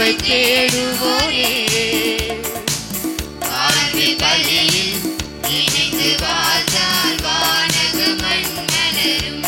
வாழ்வை தேடுவோரே வாழ்வை பலியில் இணைந்து வாழ்ந்தால் வானக மன்னரும்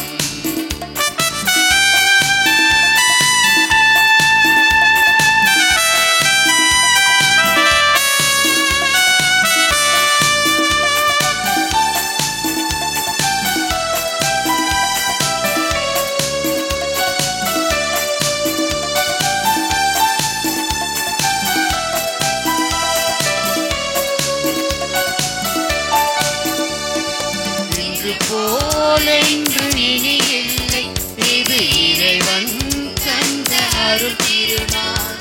இன்று இனி இல்லை இது இறைவன் தந்த அருள் திருநாள்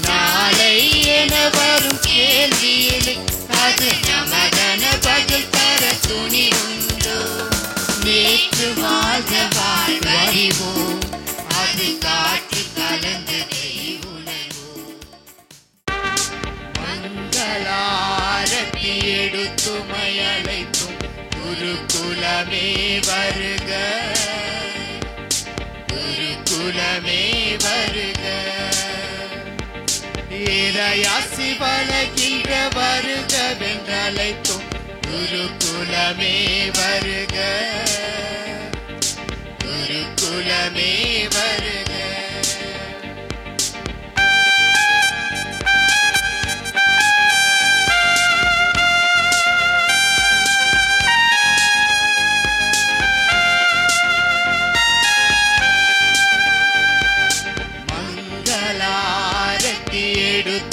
நாளை என வரும் கேள்வியில்லை அது நமதன பதில் தர துணி உண்டோ நேற்று வாழ்ந்த வாழ்வறிவோம் அது காற்று கலந்ததை உணர்வோம் மங்களாரத்தி எடுத்துமை அழைக்கும் குருகுலமே வருக குருகுலமே வருக இறையாசி வழங்கின்ற வருக வென்றழைத்தும் குருகுலமே வருக குருகுலமே வருக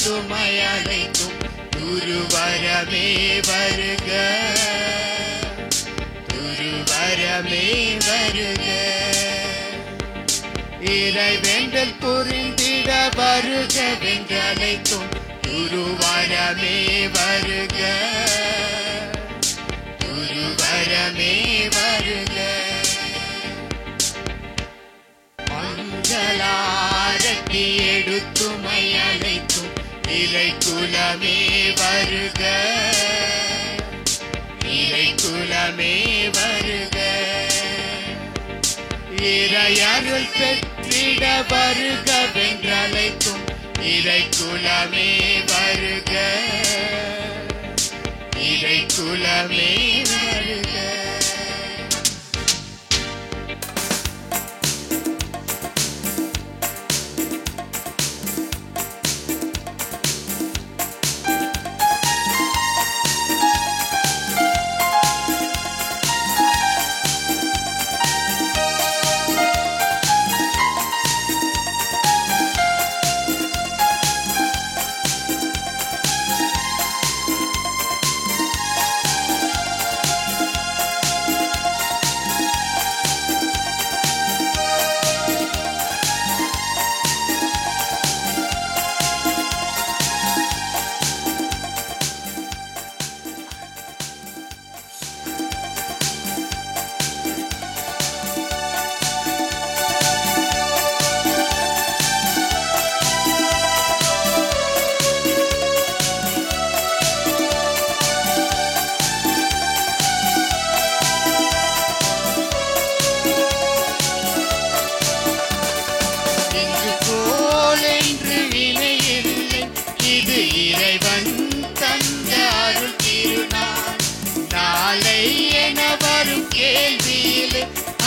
எடுத்துமையழைக்கும் குருவரமே வருக குருவரமே வருக இறைவேண்டல் புரிந்திட வருக வென்றழைக்கும் குருவரமே வருக குருவரமே வருக மங்களாரத்தி எடுத்துமை அழைக்கும் இறைக்குலமே வருக இறைக்குலமே வருக இறையருள் பெற்றிட வருக வென்றழைக்கும் இறைக்குலமே வருக இறைக்குலமே வருக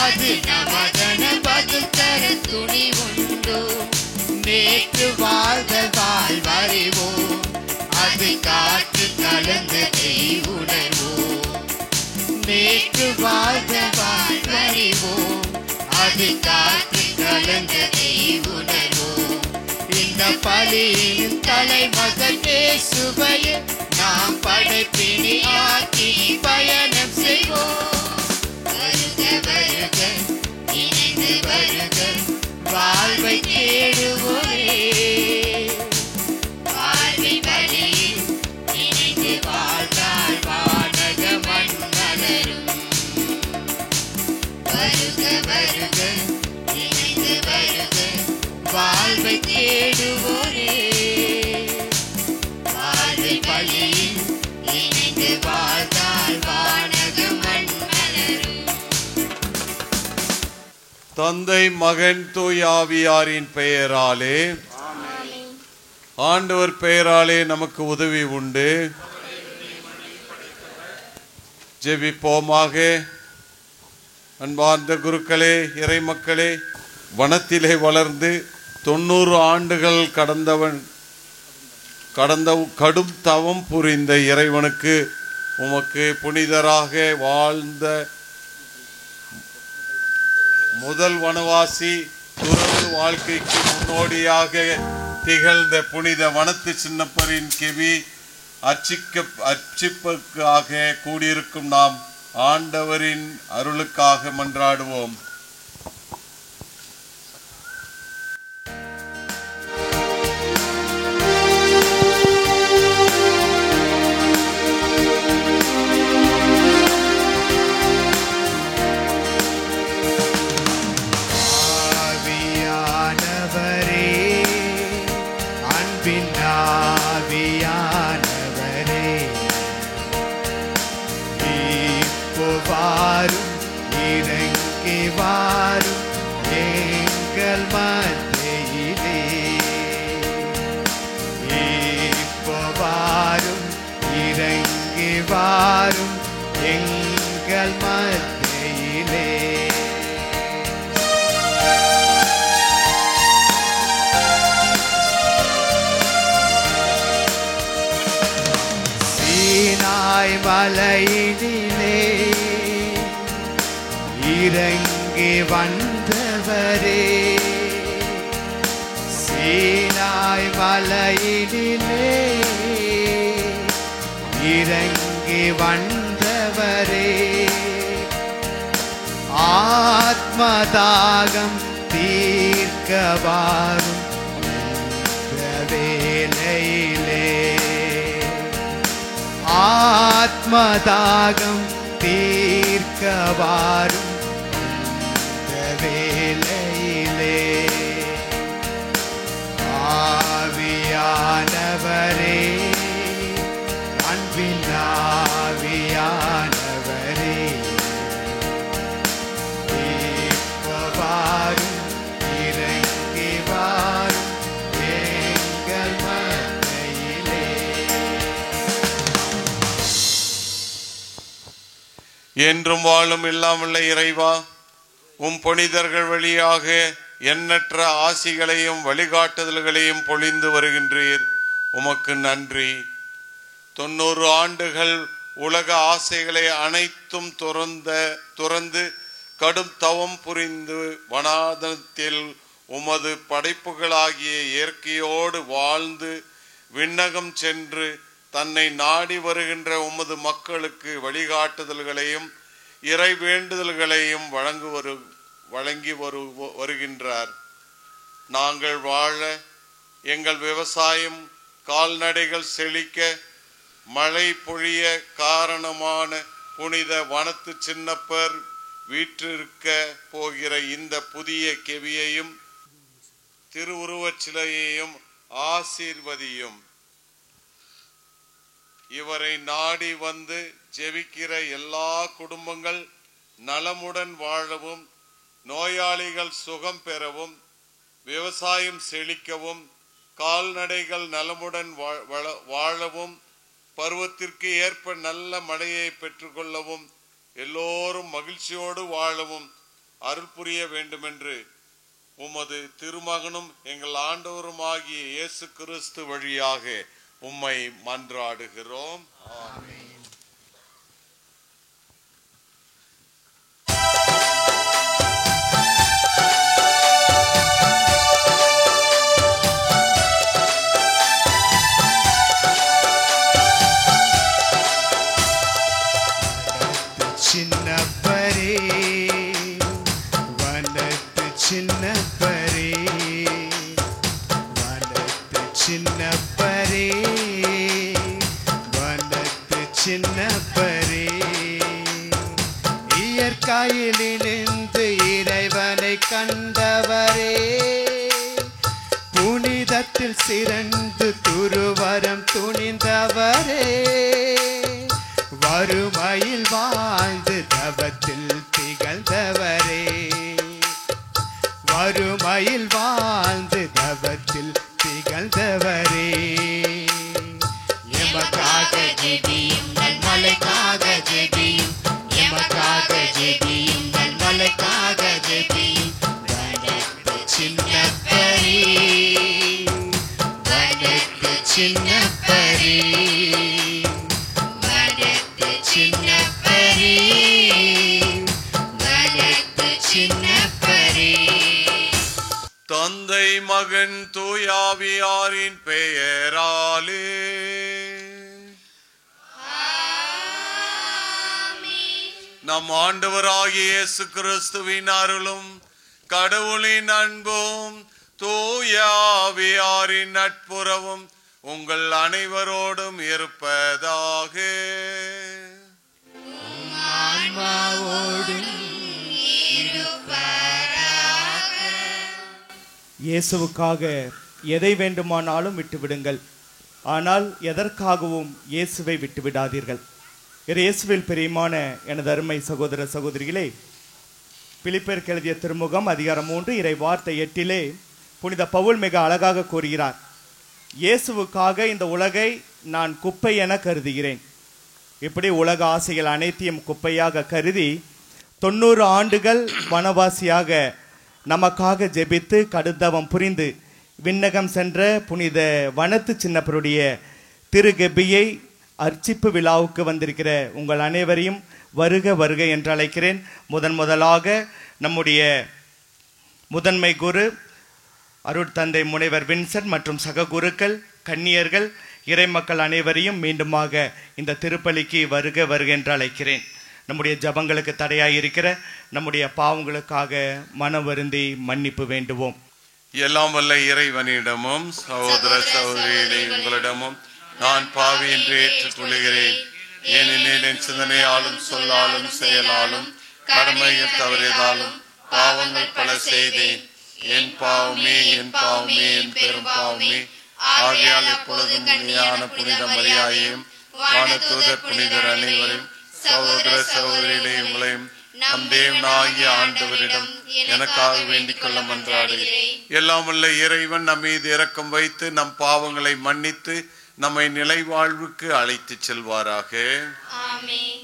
அது நமதன பதில் தர துணி உண்டோ நேற்று வாழ்ந்த வாழ்வறிவோம் அது காற்று கலந்ததை உணர்வோம் நேற்று வாழ்ந்த வாழ்வறிவோம் அது காற்று கலந்ததை உணர்வோம் இந்த பலியின் தலைமகன் இயேசுவையே நாம் படைப்பினி ஆக்கி பயணம் செய்வோம் வருக இணைந்து வருக வாழ்வை தேடுவோரே வாழ்வை பலியில் இணைந்து வாழ்ந்தால் வானக மன்னரும் வருக இணைந்து வருக வாழ்வை தேடுவோரே வாழ்வை பலியில் இணைந்து வாழ்ந்தால் வானக மன்னரும். தந்தை மகன் தூய் ஆவியாரின் பெயராலே ஆண்டவர் பெயராலே நமக்கு உதவி உண்டு. ஜெபிப்போமாக. அன்பார்ந்த குருக்களே, இறை மக்களே, வனத்திலே வளர்ந்து 90 ஆண்டுகள் கடந்த கடும் தவம் புரிந்த இறைவனுக்கு உமக்கு புனிதராக வாழ்ந்த முதல் வனவாசி துறவு வாழ்க்கைக்கு முன்னோடியாக திகழ்ந்த புனித வனத்து சின்னப்பரின் கெவி அர்ச்சிப்புக்காக கூடியிருக்கும் நாம் ஆண்டவரின் அருளுக்காக மன்றாடுவோம். மலையினிலே இறங்கி வந்தவரே, சீனாய் மலையினிலே இறங்கி வந்தவரே, ஆத்மதாகம் தீர்க்கவாரும் வேளையிலே, ஆத்மதாகம் தீர்க்கவாரும் வேளையிலே, ஆவியானவரே, அன்பின் ஆவியானவரே, இப்பவாரும் இறங்கி வாரும் எங்கள் மத்தியிலே. என்றும் வாழும் இல்லாமல்ல இறைவா, உம் புனிதர்கள் வழியாக எண்ணற்ற ஆசிகளையும் வழிகாட்டுதல்களையும் பொழிந்து வருகின்றீர். உமக்கு நன்றி. 90 ஆண்டுகள் உலக ஆசைகளை அனைத்தும் துறந்து கடும் தவம் புரிந்து வனாந்தரத்தில் உமது படைப்புகளாகிய இயற்கையோடு வாழ்ந்து விண்ணகம் சென்று தன்னை நாடி வருகின்ற உமது மக்களுக்கு வழிகாட்டுதல்களையும் இறை வேண்டுதல்களையும் வழங்கி வருகின்றார். நாங்கள் வாழ, எங்கள் விவசாயம் கால்நடைகள் செழிக்க, மழை பொழிய காரணமான புனித வனத்து சின்னப்பர் வீற்றிருக்க போகிற இந்த புதிய கெவியையும் திருவுருவச் சிலையையும் ஆசீர்வதியும். இவரை நாடி வந்து ஜெபிக்கிற எல்லா குடும்பங்கள் நலமுடன் வாழவும், நோயாளிகள் சுகம் பெறவும், விவசாயம் செழிக்கவும், கால்நடைகள் நலமுடன் வாழவும், பருவத்திற்கு ஏற்ப நல்ல மழையை பெற்றுக்கொள்ளவும், எல்லோரும் மகிழ்ச்சியோடு வாழவும் அருள் புரிய வேண்டுமென்று உமது திருமகனும் எங்கள் ஆண்டவருமாகிய இயேசு கிறிஸ்து வழியாக உம்மை மன்றாடுகிறோம். ஆமென். சின்னப்பரே, வனத்து சின்னப்பரே, வனத்து சின்னப்பரே, வனத்து சின்னப்பரே, இயற்கையிலிருந்து இறைவனை கண்டவரே, புனிதத்தில் சிறந்து துருவரம் துணிந்தவரே, வறுமையில் வாழ்ந்து தவத்தில் திகழ்ந்தவரே, வறுமையில் வாழ்ந்து தவத்தில் திகழ்ந்தவரே, சின்னப்பரே, வனத்து சின்னப்பரே, வனத்து சின்னப்பரே. தந்தை மகன் தூயாவியாரின் பெயராலே நம் ஆண்டவராகிய இயேசு கிறிஸ்துவின் அருளும் கடவுளின் அன்பும் தூயாவியாரின் நட்புறவும் உங்கள் அனைவரோடும் இருப்பதாக. இயேசுவுக்காக எதை வேண்டுமானாலும் விட்டுவிடுங்கள், ஆனால் எதற்காகவும் இயேசுவை விட்டுவிடாதீர்கள். இயேசுவில் பிரியமான எனது அருமை சகோதர சகோதரிகளே, பிலிப்பியருக்கு எழுதிய திருமுகம் அதிகாரம் 3 இறை வார்த்தை 8 புனித பவுல் மிக அழகாக கூறுகிறார், இயேசுவுக்காக இந்த உலகை நான் குப்பை என கருதுகிறேன். இப்படி உலக ஆசைகள் அனைத்தையும் குப்பையாக கருதி 90 ஆண்டுகள் வனவாசியாக நமக்காக ஜெபித்து கடுந்தவம் புரிந்து விண்ணகம் சென்ற புனித வனத்து சின்னப்பருடைய திருகெபியை அர்ச்சிப்பு விழாவுக்கு வந்திருக்கிற உங்கள் அனைவரையும் வருக வருக என்று அழைக்கிறேன். முதலாக நம்முடைய முதன்மை குரு அருட்தந்தை முனைவர் வின்சென்ட் மற்றும் சக குருக்கள், கன்னியர்கள், இறைமக்கள் அனைவரையும் மீண்டுமாக இந்த திருப்பலிக்கு வருக வருக என்று அழைக்கிறேன். நம்முடைய ஜபங்களுக்கு தடையாயிருக்கிற நம்முடைய பாவங்களுக்காக மனம் வருந்தி மன்னிப்பு வேண்டுவோம். எல்லாம் வல்ல இறைவனிடமும் சகோதர சகோதரிகளே உங்களிடமும் நான் பாவி என்று ஏற்றுக்கொள்கிறேன். ஏனெனில் என் சிந்தனையாலும் சொல்லாலும் செயலாலும் கடமையில் தவறியதாலும் பாவங்கள் பல செய்தேன். என் பாவமே என் பாவமே என் பெரும் பாவமே. ஆகையால் எப்பொழுதும் கன்னியான புனித மரியாயையும் வானதூதர் புனிதர் அனைவரையும் சகோதர சகோதரிகளே உங்களையும் நம் தேவனாகிய ஆண்டவரிடம் எனக்காக வேண்டிக் கொள்ள மன்றாடுகிறேன். எல்லாம் வல்ல இறைவன் நம் மீது இரக்கம் வைத்து நம் பாவங்களை மன்னித்து நம்மை நிலை வாழ்வுக்கு அழைத்து செல்வாராக. ஆமென்.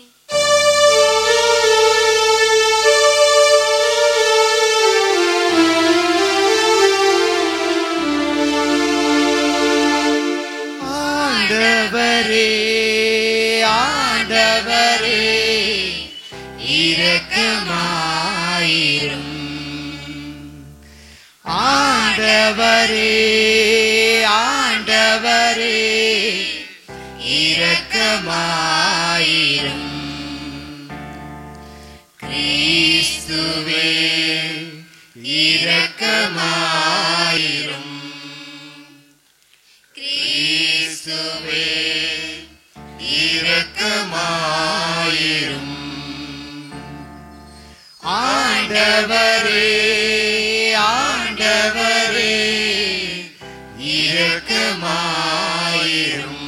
ஆண்டவரே ஆண்டவரே இரக்கமாயிரும். ஆண்டவரே ஆண்டவரே இரக்கமாயிரும். கிறிஸ்துவே இரக்கமாயிரும். கிறிஸ்துவே இரக்கமாயிரும். ஆண்டவரே ஆண்டவரே இரக்கமாயிரும்.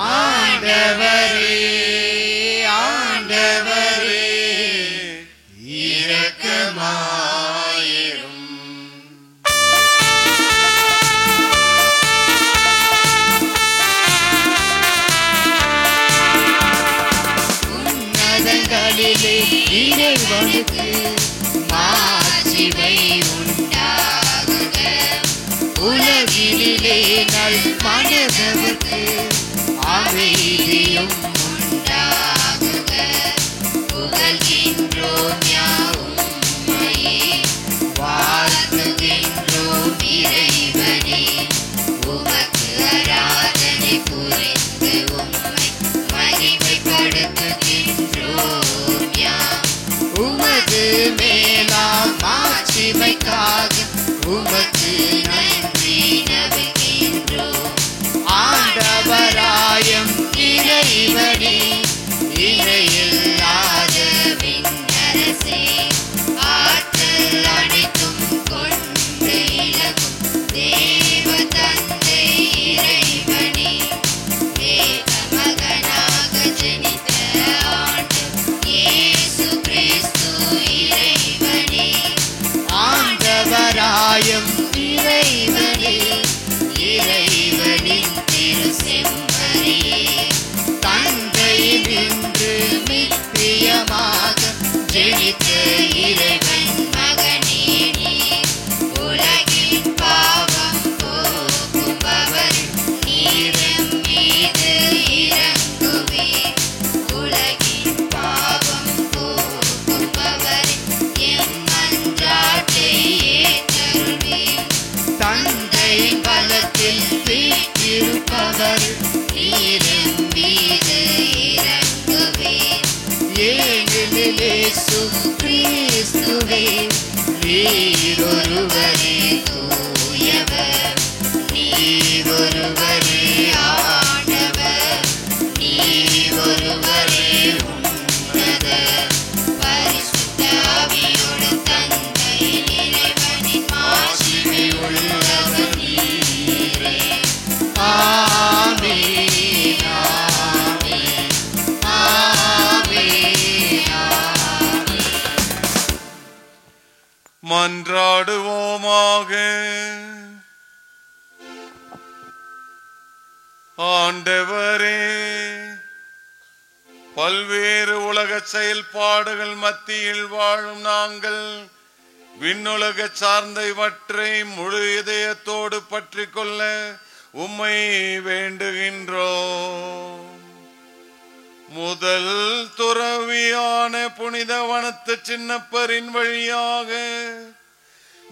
ஆண்டவரே ஆண்டவரே இரக்கமாயிரும். உன்னதங்களிலே இறைவனுக்கு மாட்சிமை உண்டாகுக. உலகிலே நல் மனதவர்க்கு அமைதியும் உண்டாகுக. புகழ்கின்றோம் யாவும்மையே, வாழ்த்துகின்றோம் இறைவனே. உமக்கு ஆராதனை புரிந்து உம்மை மகிமைப்படுத்துகின்றோம் யாம். உமது மேலாம் மாட்சிமைக்காக உமக்கு நன்றி நவிக்கின்றோம். ஆண்டவராயம் இறைவனே, இணையில்லாத விண்ணரசே, ஆற்றல் அனைத்தும் கொண்டு இலகும் தேவ தந்தை இறைவனே, வேத மகனாக ஜனித்த ஆண்டு இயேசு கிறிஸ்து இறைவனே, ஆண்டவராயம் கிறிஸ்துவே நீரொருவரே தூயவர், நீரொருவரே ஆண்டவர், நீரொருவரே உன்னதர். பரிசுத்த ஆவியோடு தந்தை இறைவனின் மாட்சிமை உள்ளவர் நீரே. ஆமென், ஆமென், ஆமென், ஆமென். மன்றாடுவோமாக. ஆண்டவரே, பல்வேறு உலக செயல்பாடுகள் மத்தியில் வாழும் நாங்கள் விண்ணுலக சார்ந்த இவற்றை முழு இதயத்தோடு பற்றி கொள்ள உம்மை வேண்டுகின்றோம். முதல் துறவியான புனித வனத்து சின்னப்பரின் வழியாக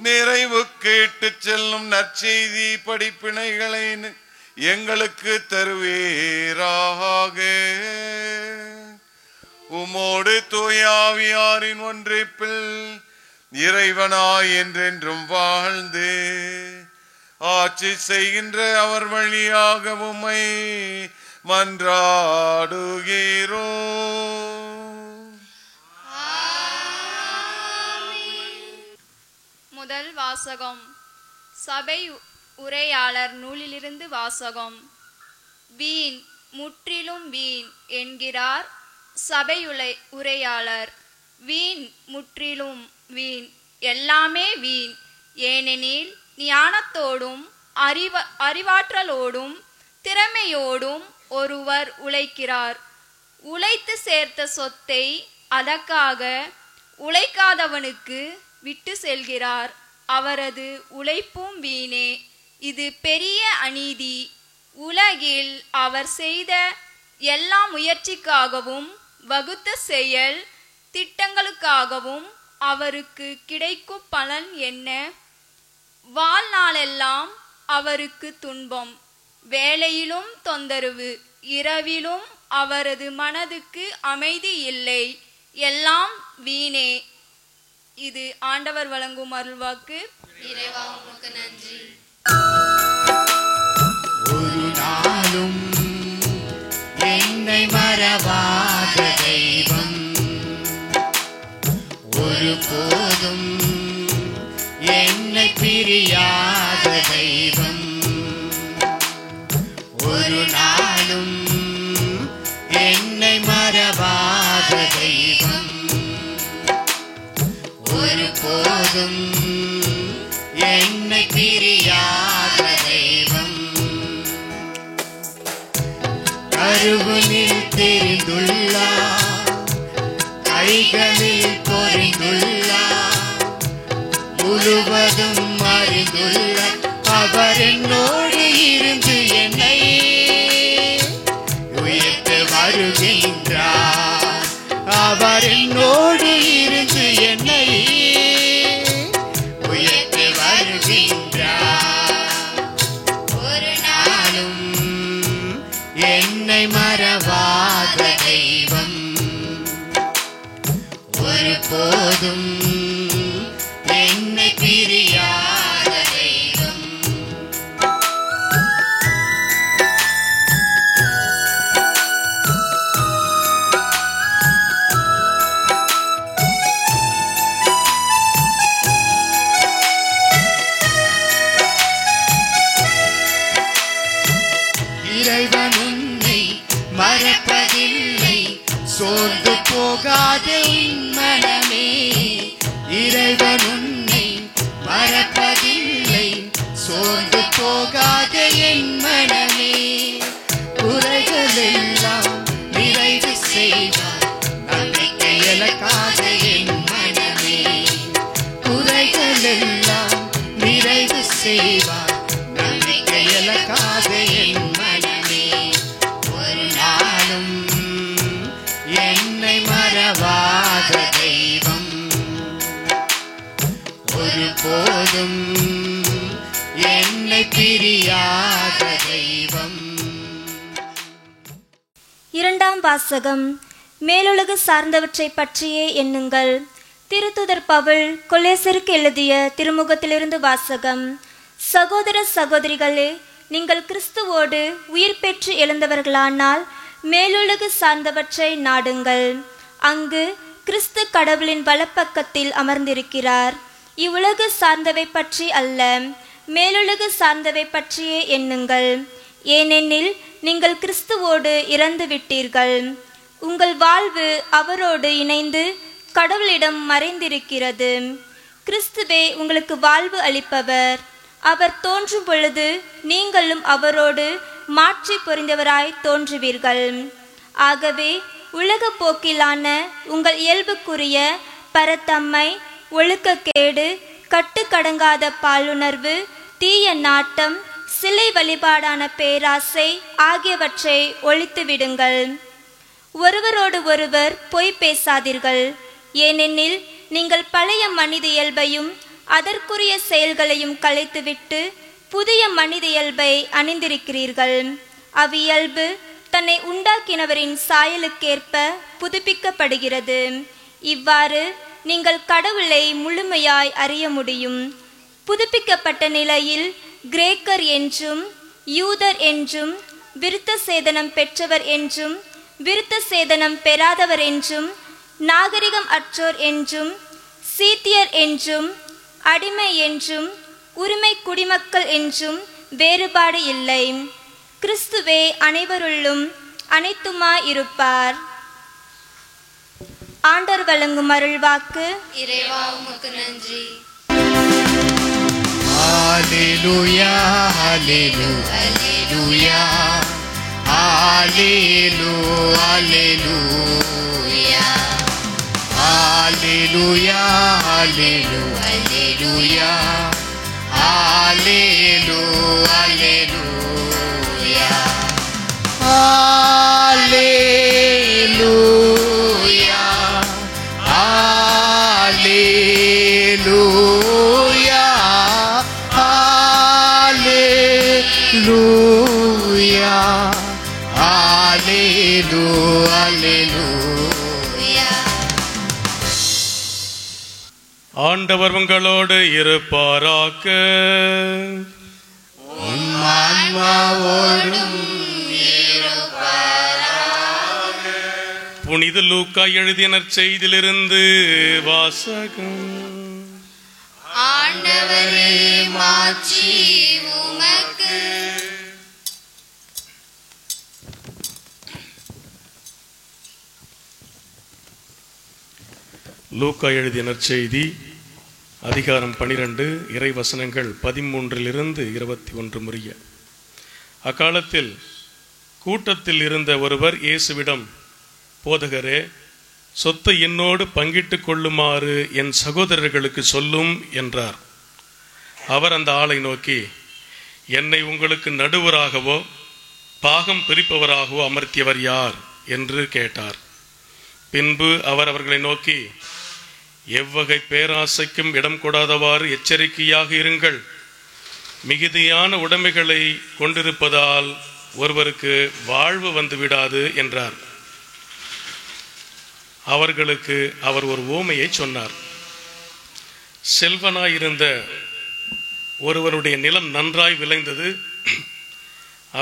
நிறைவு கேட்டு செல்லும் நற்செய்தி படிப்பினைகளை எங்களுக்கு தருவீராக. உமோடு தூயாவியாரின் ஒன்றிப்பில் இறைவனாய் என்றென்றும் வாழ்ந்து ஆட்சி செய்கின்ற அவர் வழியாக உம்மை மன்றாடுகிறோம். முதல் வாசகம். சபை உரையாளர் நூலிலிருந்து வாசகம். வீண், முற்றிலும் வீண் என்கிறார் சபை உரையாளர். வீண், முற்றிலும் வீண், எல்லாமே வீண். ஏனெனில் ஞானத்தோடும் அறிவாற்றலோடும் திறமையோடும் ஒருவர் உழைக்கிறார். உழைத்து சேர்த்த சொத்தை அதற்காக உழைக்காதவனுக்கு விட்டு செல்கிறார். அவரது உழைப்பும் வீணே. இது பெரிய அநீதி. உலகில் அவர் செய்த எல்லா முயற்சிக்காகவும் வகுத்த செயல் திட்டங்களுக்காகவும் அவருக்கு கிடைக்கும் பலன் என்ன? வாழ்நாளெல்லாம் அவருக்கு துன்பம், வேலையிலும் தொந்தரவு, இரவிலும் அவரது மனதுக்கு அமைதி இல்லை. எல்லாம் வீணே. இது ஆண்டவர் வழங்கும் அருள்வாக்கு. இறைவா உமக்கு நன்றி. ஒரு நாளும் என்னை மறவாத தெய்வம், ஒரு போதும் என்னை பிரியாத தெய்வம், ஒரு நாளும் என்னை மறவாத தெய்வம், ஒரு போதும் என்னை பிரியாத தெய்வம். கருவினில் தெரிந்துள்ளார், கைகளில் பொறிந்துள்ளார், முழுவதும் அறிந்துள்ளார். அவர் என்னோடு இருந்து என்னை உயர்த்த வருகின்றார். அவர் என்னோடு இருந்து என்னை உயர்த்த வருகின்றார். ஒரு நாள் என்னை மறவாத தெய்வம், ஒரு போதும் என்னை பிரியாத தெய்வம். இறைவன் உன்னை மறப்பதில்லை, சோர்ந்து போகாத உன் மனமே. இறைவன் உன்னை மறப்பதில்லை, சோர்ந்து போகாத என் மனமே. குறைகள் எல்லாம் நிறைவு செய்வார், நம்பிக்கை இழக்காத என் மனமே. குறைகள் எல்லாம் நிறைவு செய்வார், நம்பிக்கை இழக்காத என் மனமே. ஒரு நாளும் என்னை மறவாத தெய்வம், ஒரு போதும் என்னை பிரியாத தெய்வம். இரண்டாம் வாசகம். மேலுலகு சார்ந்தவற்றை பற்றியே எண்ணுங்கள், திருத்துதர் பவுல் கொலேசருக்கு எழுதிய திருமுகத்திலிருந்து வாசகம். சகோதர சகோதரிகளே, நீங்கள் கிறிஸ்துவோடு உயிர் பெற்று எழுந்தவர்களானால் மேலுலகு சார்ந்தவற்றை நாடுங்கள். அங்கு கிறிஸ்து கடவுளின் வலப்பக்கத்தில் அமர்ந்திருக்கிறார். இவ்வுலகு சார்ந்தவை பற்றி அல்ல, மேலுலகு சார்ந்தவை பற்றியே எண்ணுங்கள். ஏனெனில் நீங்கள் கிறிஸ்துவோடு இறந்து விட்டீர்கள். உங்கள் வாழ்வு அவரோடு இணைந்து கடவுளிடம் மறைந்திருக்கிறது. கிறிஸ்துவே உங்களுக்கு வாழ்வு அளிப்பவர். அவர் தோன்றும் பொழுது நீங்களும் அவரோடு மாற்றி பொறிந்தவராய் தோன்றுவீர்கள். ஆகவே உலக போக்கிலான உங்கள் இயல்புக்குரிய பரத்தம்மை, ஒழுக்கக்கேடு, கட்டுக்கடங்காத பாலுணர்வு, தீய நாட்டம், சிலை வழிபாடான பேராசை ஆகியவற்றை ஒழித்து விடுங்கள். ஒருவரோடு ஒருவர் பொய் பேசாதீர்கள். ஏனெனில் நீங்கள் பழைய மனித இயல்பையும் அதற்குரிய செயல்களையும் களைத்துவிட்டு புதிய மனித இயல்பை அணிந்திருக்கிறீர்கள். அவ்வியல்பு தன்னை உண்டாக்கினவரின் சாயலுக்கேற்ப புதுப்பிக்கப்படுகிறது. இவ்வாறு நீங்கள் கடவுளை முழுமையாய் அறிய முடியும். புதுப்பிக்கப்பட்ட நிலையில் கிரேக்கர் என்றும் யூதர் என்றும், விருத்த சேதனம் பெற்றவர் என்றும் விருத்த சேதனம் பெறாதவர் என்றும், நாகரிகம் அற்றோர் என்றும், சீத்தியர் என்றும், அடிமை என்றும், உரிமை குடிமக்கள் என்றும் வேறுபாடு இல்லை. கிறிஸ்துவே அனைவருள்ளும் அனைத்துமாய் இருப்பார். ஆண்டவர் வழங்கும் அருள்வாக்கு. இறைவா உமக்கு நன்றி. ஹalleluya ஹalleluya ஹalleluya ஹalleluya ஹalleluya ஹalleluya ஹalleluya ஹalleluya ஹalleluya ஹalleluya. ஆண்டவர் உங்களோடு இருப்பாராக. புனித லூக்கா எழுதிய நற்செய்தியிலிருந்து வாசகம். ஆண்டவரே மாட்சி உமக்கு. லூக்கா எழுதிய நற்செய்தி அதிகாரம் 12 இறைவசனங்கள் 13 21 முடிய. அக்காலத்தில் கூட்டத்தில் இருந்த ஒருவர் இயேசுவிடம், போதகரே, சொத்தை என்னோடு பங்கிட்டு கொள்ளுமாறு என் சகோதரர்களுக்கு சொல்லும் என்றார். அவர் அந்த ஆளை நோக்கி, என்னை உங்களுக்கு நடுவராகவோ பாகம் பிரிப்பவராகவோ அமர்த்தியவர் யார் என்று கேட்டார். பின்பு அவர் அவர்களை நோக்கி, எவ்வகை பேராசைக்கும் இடம் கொடாதவாறு எச்சரிக்கையாக இருங்கள். மிகுதியான உடைமைகளை கொண்டிருப்பதால் ஒருவருக்கு வாழ்வு வந்துவிடாது என்றார். அவர்களுக்கு அவர் ஒரு உவமையை சொன்னார். செல்வனாயிருந்த ஒருவருடைய நிலம் நன்றாய் விளைந்தது.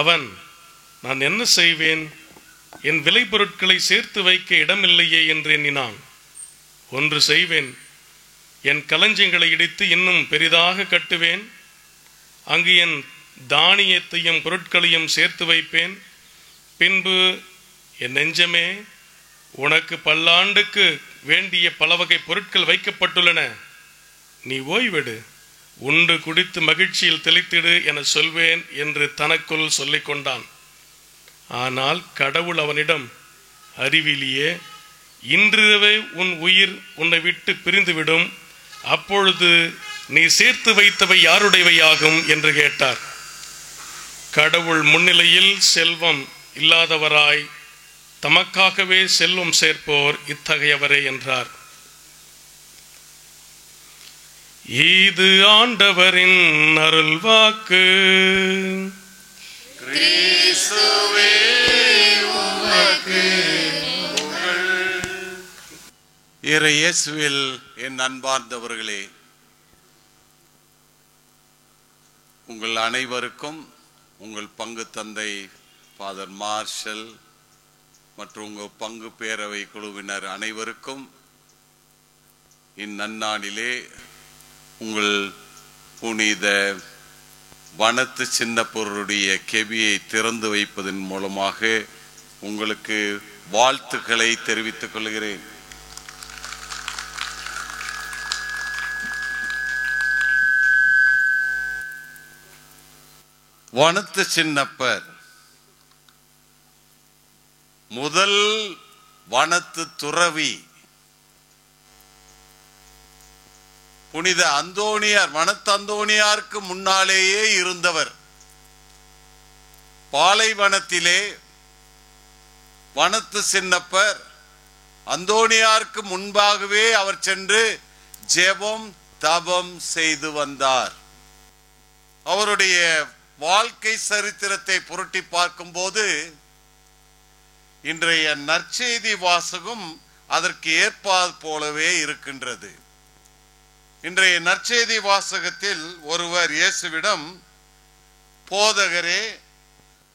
அவன், நான் என்ன செய்வேன், என் விளைபொருட்களை சேர்த்து வைக்க இடமில்லையே என்று எண்ணினான். ஒன்று செய்வேன், என் களஞ்சியங்களை இடித்து இன்னும் பெரிதாக கட்டுவேன். அங்கு என் தானியத்தையும் பொருட்களையும் சேர்த்து வைப்பேன். பின்பு, என் நெஞ்சமே, உனக்கு பல்லாண்டுக்கு வேண்டிய பல வகை பொருட்கள் வைக்கப்பட்டுள்ளன, நீ ஓய்வெடு, உண்டு குடித்து மகிழ்ச்சியில் தெளித்திடு என சொல்வேன் என்று தனக்குள் சொல்லிக் கொண்டான். ஆனால் கடவுள் அவனிடம், அறிவிலியே, இன்றிரவே உன் உயிர் உன்னை விட்டு பிரிந்துவிடும், அப்பொழுது நீ சேர்த்து வைத்தவை யாருடையவையாகும் என்று கேட்டார். கடவுள் முன்னிலையில் செல்வம் இல்லாதவராய் தமக்காகவே செல்வம் சேர்ப்போர் இத்தகையவரே என்றார். இது ஆண்டவரின் அருள்வாக்கு. இயேசுவில் என் அன்பார்ந்தவர்களே, உங்கள் அனைவருக்கும் உங்கள் பங்கு தந்தை ஃபாதர் மார்ஷல் மற்றும் உங்கள் பங்கு பேரவை குழுவினர் அனைவருக்கும் இந்நன்னாளிலே உங்கள் புனித வனத்து சின்னப்பொருளுடைய கெபியை திறந்து வைப்பதன் மூலமாக உங்களுக்கு வாழ்த்துக்களை தெரிவித்துக் கொள்கிறேன். வனத்து சின்னப்பர் முதல் வனத்து துறவி புனித அந்தோணியார், வனத்து அந்தோணியாருக்கு முன்னாலேயே இருந்தவர். பாலைவனத்திலே வனத்து சின்னப்பர் அந்தோணியாருக்கு முன்பாகவே அவர் சென்று ஜெபம் தபம் செய்து வந்தார். அவருடைய வாழ்க்கை சரித்திரத்தை புரட்டி பார்க்கும்போது இன்றைய நற்செய்தி வாசகம் அதற்கு ஏற்பாது போலவே இருக்கின்றது. இன்றைய நற்செய்தி வாசகத்தில் ஒருவர் இயேசுவிடம், போதகரே,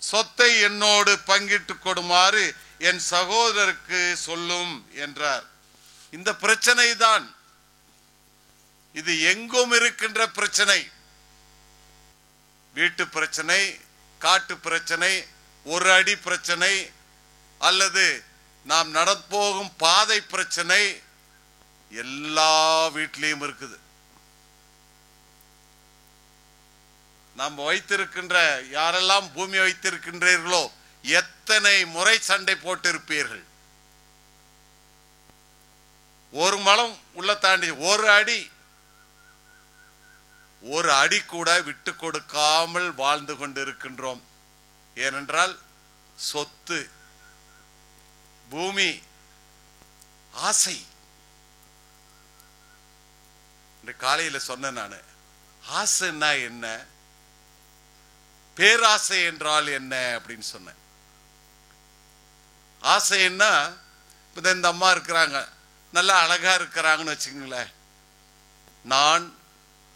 சொத்தை என்னோடு பங்கிட்டு கொடுமாறு என் சகோதரருக்கு சொல்லும் என்றார். இந்த பிரச்சனை தான், இது எங்கும் இருக்கின்ற பிரச்சனை. வீட்டு பிரச்சனை, காட்டு பிரச்சனை, ஒரு அடி பிரச்சனை, அல்லது நாம் நடப்போகும் பாதை பிரச்சனை எல்லா வீட்டிலையும் இருக்குது. நாம் வைத்திருக்கின்ற, யாரெல்லாம் பூமி வைத்திருக்கின்றீர்களோ எத்தனை முறை சண்டை போட்டிருப்பீர்கள். ஒரு மலம் உள்ள தாண்டி ஒரு அடி கூட விட்டு கொடுக்காமல் வாழ்ந்து கொண்டிருக்கின்றோம். ஏனென்றால் சொத்து, பூமி, ஆசை. இந்த காலையில சொன்ன நானு, ஆசைன்னா என்ன, பேராசை என்றால் என்ன அப்படின்னு சொன்னேன். ஆசைன்னா இந்த அம்மா இருக்கிறாங்க, நல்லா அழகா இருக்கிறாங்கன்னு வச்சுக்கோங்களேன், நான்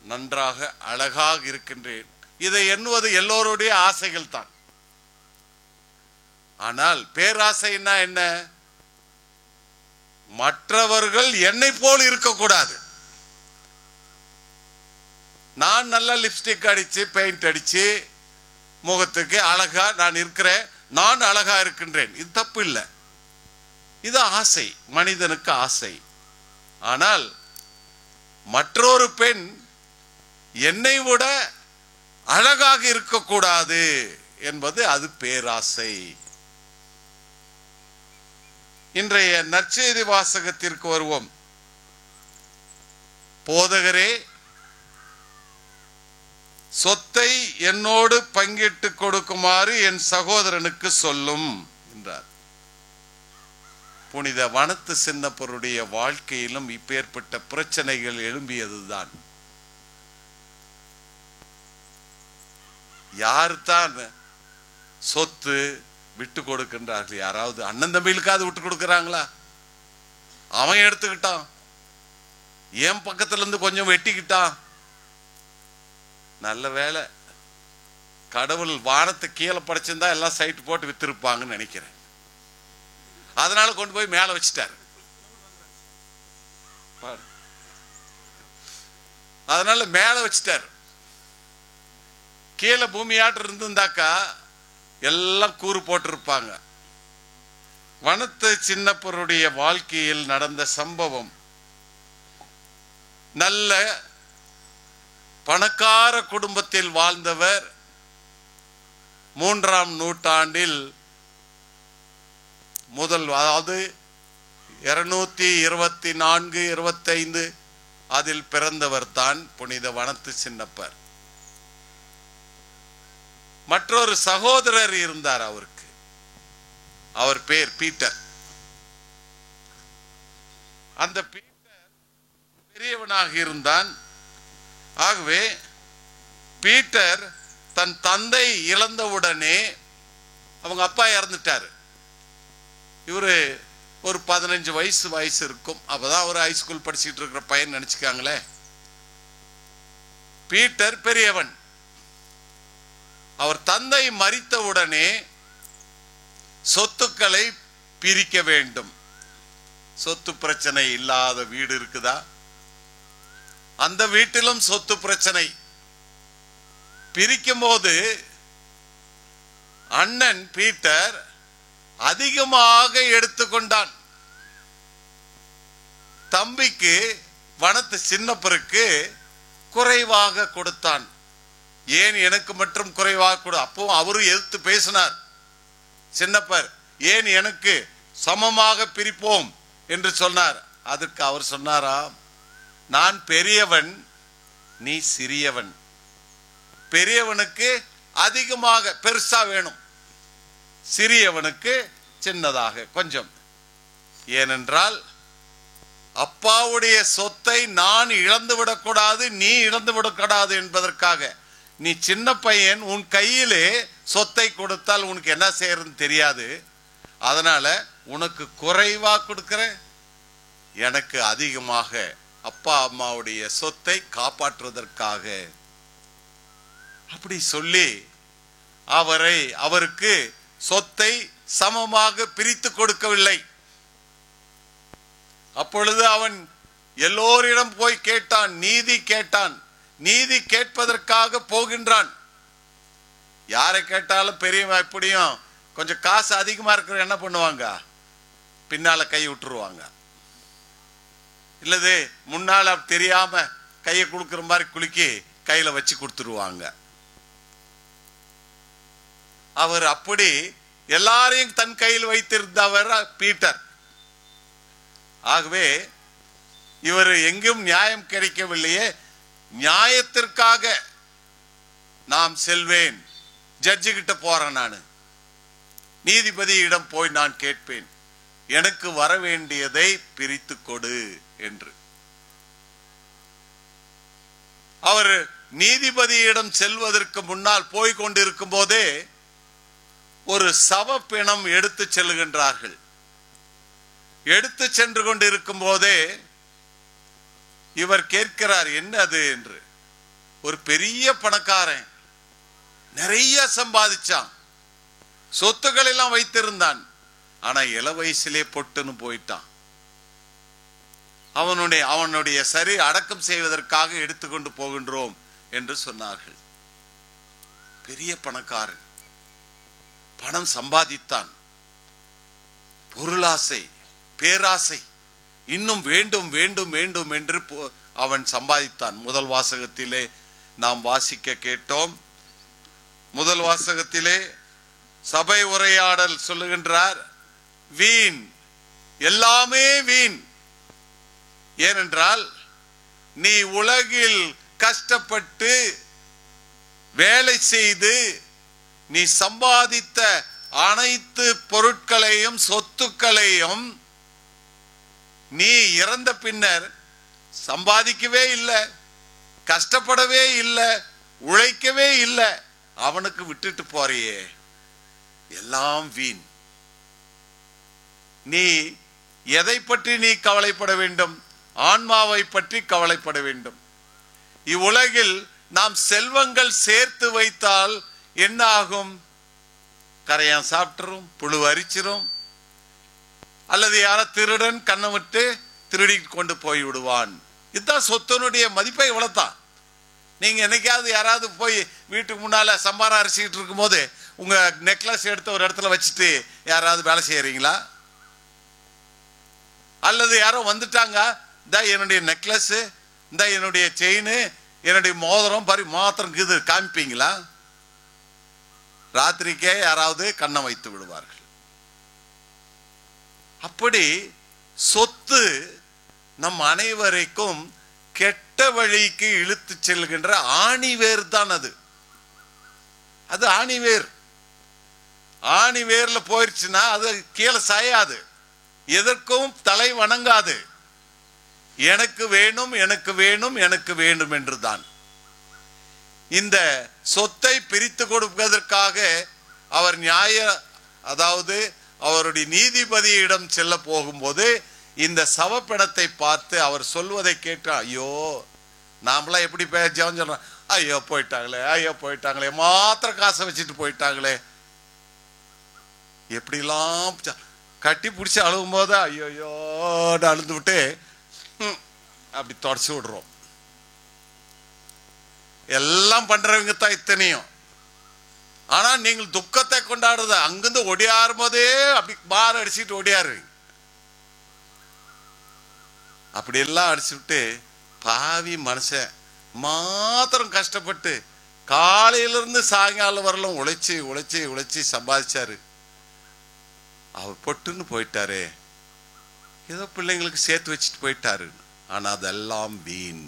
நன்றாக அழகாக இருக்கின்றேன், இதை எண்ணுவது எல்லோருடைய ஆசைகள் தான். ஆனால் பேராசைன்னா என்ன, மற்றவர்கள் என்னை போல் இருக்கக்கூடாது. நான் நல்லா லிப்ஸ்டிக் அடிச்சு பெயிண்ட் அடிச்சு முகத்துக்கு அழகா நான் இருக்கிறேன், நான் அழகா இருக்கின்றேன், இது தப்பு இல்லை. இது ஆசை, மனிதனுக்கு ஆசை. ஆனால் மற்றொரு பெண் என்னை விட அழகாக இருக்கக்கூடாது என்பது அது பேராசை. இன்றைய நற்செய்தி வாசகத்திற்கு வருவோம். போதகரே, சொத்தை என்னோடு பங்கிட்டு கொடுக்குமாறு என் சகோதரனுக்கு சொல்லும் என்றார். புனித வனத்து சின்னப்பருடைய வாழ்க்கையிலும் இப்பேற்பட்ட பிரச்சனைகள் எழும்பியதுதான். யார்தான் சொத்து விட்டு கொடுக்கின்றார்கள்? யாராவது அண்ணன் தம்பிகளுக்காவது விட்டு கொடுக்கிறாங்களா? அவன் எடுத்துக்கிட்டான், என் பக்கத்துல இருந்து கொஞ்சம் வெட்டிக்கிட்டான், நல்ல வேலை கடவுள் வானத்தை கீழே படைச்சிருந்தா எல்லாம் சைட் போட்டு வித்திருப்பாங்கன்னு நினைக்கிறேன். அதனால கொண்டு போய் மேல வச்சுட்டாரு. அதனால மேல வச்சுட்டாரு. கீழே பூமியாட்டு இருந்திருந்தாக்கா எல்லாம் கூறு போட்டிருப்பாங்க. வனத்து சின்னப்பருடைய வாழ்க்கையில் நடந்த சம்பவம், நல்ல பணக்கார குடும்பத்தில் வாழ்ந்தவர். 3ஆம் நூற்றாண்டில் முதல், அதாவது 224-25 அதில் பிறந்தவர் தான் புனித வனத்து சின்னப்பர். மற்றொரு சகோதரர் இருந்தார் அவருக்கு, அவர் பேர் பீட்டர். அந்த பீட்டர் பெரியவனாக இருந்தான். ஆகவே பீட்டர் தன் தந்தை இழந்தவுடனே, அவங்க அப்பா இறந்துட்டாரு, இவரு ஒரு 15 வயசு இருக்கும். அப்பதான் ஒரு ஹைஸ்கூல் படிச்சுட்டு இருக்கிற பையன் நினைச்சுக்காங்களே. பீட்டர் பெரியவன். அவர் தந்தை மரித்தவுடனே சொத்துக்களை பிரிக்க வேண்டும். சொத்து பிரச்சனை இல்லாத வீடு இருக்குதா? அந்த வீட்டிலும் சொத்து பிரச்சனை. பிரிக்கும் போது அண்ணன் பீட்டர் அதிகமாக எடுத்துக்கொண்டான். தம்பிக்கு வனத்து சின்னப்பருக்கு குறைவாக கொடுத்தான். ஏன் எனக்கு மட்டும் குறைவாக கொடு? அப்போ அவரு எதிர்த்து பேசினார். சின்னப்பர், ஏன் எனக்கு சமமாக பிரிப்போம் என்று சொன்னார். அதற்கு அவர் சொன்னாரா, நான் பெரியவன், நீ சிறியவன். பெரியவனுக்கு அதிகமாக பெருசா வேணும், சிறியவனுக்கு சின்னதாக கொஞ்சம். ஏனென்றால் அப்பாவுடைய சொத்தை நான் இழந்து விடக்கூடாது, நீ இழந்து விடக்கூடாது என்பதற்காக. நீ சின்ன பையன், உன் கையிலே சொத்தை கொடுத்தால் உனக்கு என்ன செய்யறதுன்னு தெரியாது. அதனால உனக்கு குறைவா கொடுக்கிற, எனக்கு அதிகமாக அப்பா அம்மாவுடைய சொத்தை காப்பாற்றுவதற்காக. அப்படி சொல்லி அவருக்கு சொத்தை சமமாக பிரித்து கொடுக்கவில்லை. அப்பொழுது அவன் எல்லோரிடம் போய் கேட்டான், நீதி கேட்டான். நீதி கேட்பதற்காக போகின்றான். யாரை கேட்டாலும் பெரியவன் எப்படியும் கொஞ்சம் காசு அதிகமா இருக்கிற என்ன பண்ணுவாங்க, பின்னால கை விட்டுருவாங்க. இல்லது முன்னால தெரியாம கையை குலுக்குற மாதிரி குலுக்கி கையில வச்சு கொடுத்துருவாங்க. அவர் அப்படி எல்லாரையும் தன் கையில் வைத்திருந்தவர் பீட்டர். ஆகவே இவர் எங்கும் நியாயம் கிடைக்கவில்லையே, நியாயத்திற்காக நாம் செல்வேன், ஜட்ஜு கிட்ட போறேன், நான் நீதிபதியிடம் போய் நான் கேட்பேன், எனக்கு வர வேண்டியதை பிரித்து கொடு என்று. அவர் நீதிபதியிடம் செல்வதற்கு முன்னால் போய் கொண்டிருக்கும் போதே ஒரு சவ பிணம் எடுத்து செல்லுகின்றார்கள். எடுத்து சென்று கொண்டிருக்கும் போதே இவர் கேட்கிறார், என்ன அது என்று. ஒரு பெரிய பணக்காரன், நிறைய சம்பாதிச்சான், சொத்துக்கள் எல்லாம் வைத்திருந்தான். ஆனா இள வயசிலே பொட்டுன்னு போயிட்டான். அவனுடைய சரி அடக்கம் செய்வதற்காக எடுத்துக்கொண்டு போகின்றோம் என்று சொன்னார்கள். பெரிய பணக்காரன், பணம் சம்பாதித்தான். பொருளாசை, பேராசை, இன்னும் வேண்டும் வேண்டும் வேண்டும் என்று அவன் சம்பாதித்தான். முதல் வாசகத்திலே நாம் வாசிக்க கேட்டோம். முதல் வாசகத்திலே சபை உரையாடல் சொல்லுகின்றார், வீண், எல்லாமே வீண். ஏனென்றால் நீ உலகில் கஷ்டப்பட்டு வேலை செய்து நீ சம்பாதித்த அனைத்து பொருட்களையும் சொத்துக்களையும் நீ இறந்த பின்னர் சம்பாதிக்கவே இல்லை, கஷ்டப்படவே இல்லை, உழைக்கவே இல்லை, அவனுக்கு விட்டுட்டு போறியே, எல்லாம் வீண். நீ எதை பற்றி நீ கவலைப்பட வேண்டும்? ஆன்மாவை பற்றி கவலைப்பட வேண்டும். இவ்வுலகில் நாம் செல்வங்கள் சேர்த்து வைத்தால் என்ன ஆகும்? கரையான் சாப்பிட்டுரும், புழு அரிச்சிரும், அல்லது யார திருடன் கண்ணை விட்டு திருடி கொண்டு போய் விடுவான். இதுதான் சொத்தினுடைய மதிப்பை இவ்வளவுதான். நீங்க என்னைக்காவது யாராவது போய் வீட்டுக்கு முன்னால சம்பாரம் அரிசிக்கிட்டு இருக்கும் போது உங்க நெக்லஸ் எடுத்து ஒரு இடத்துல வச்சுட்டு யாராவது வேலை செய்யறீங்களா? அல்லது யாரோ வந்துட்டாங்க, இந்த என்னுடைய நெக்லஸ், இந்த என்னுடைய செயின், என்னுடைய மோதிரம் பாரு மாத்திரம் இது காமிப்பீங்களா? ராத்திரிக்கே யாராவது கண்ணை வைத்து விடுவார்கள். அப்படி சொத்து நம் அனைவரைக்கும் கெட்ட வழிக்கு இழுத்து செல்கின்ற ஆணிவேர் தான் அது. அது ஆணிவேர். ஆணிவேர்ல போயிருச்சுன்னா அது கீழே சாயாது, எதற்கும் தலை வணங்காது. எனக்கு வேணும், எனக்கு வேணும், எனக்கு வேண்டும் என்றுதான். இந்த சொத்தை பிரித்து கொடுப்பதற்காக அவர் அதாவது அவருடைய நீதிபதியிடம் செல்ல போகும்போது இந்த சவப்படத்தை பார்த்து அவர் சொல்வதை கேட்டு, ஐயோ நாமெல்லாம் எப்படி ஜெபம் சொல்றோம், ஐயோ போயிட்டாங்களே மாத்திரம் காசை வச்சுட்டு போயிட்டாங்களே, எப்படிலாம் கட்டி பிடிச்சி அழுகும் போது ஐயோயோன்னு அழுந்து விட்டு அப்படி தொடச்சு விடுறோம். எல்லாம் பண்றவங்க தான் இத்தனையும். ஆனா நீங்கள் துக்கத்தை கொண்டாடுறது அங்கிருந்து ஒடியாரும் போதே அப்படி பார் அடிச்சுட்டு ஒடியாருவீங்க. அப்படி எல்லாம் அடிச்சுட்டு பாவி மனுஷன் மாத்திரம் கஷ்டப்பட்டு காலையிலிருந்து சாயங்காலம் வரலும் உழைச்சி உழைச்சி உழைச்சி சம்பாதிச்சாரு, அவர் பொட்டுன்னு போயிட்டாரு, ஏதோ பிள்ளைங்களுக்கு சேர்த்து வச்சுட்டு போயிட்டாரு. ஆனா அதெல்லாம் வீண்.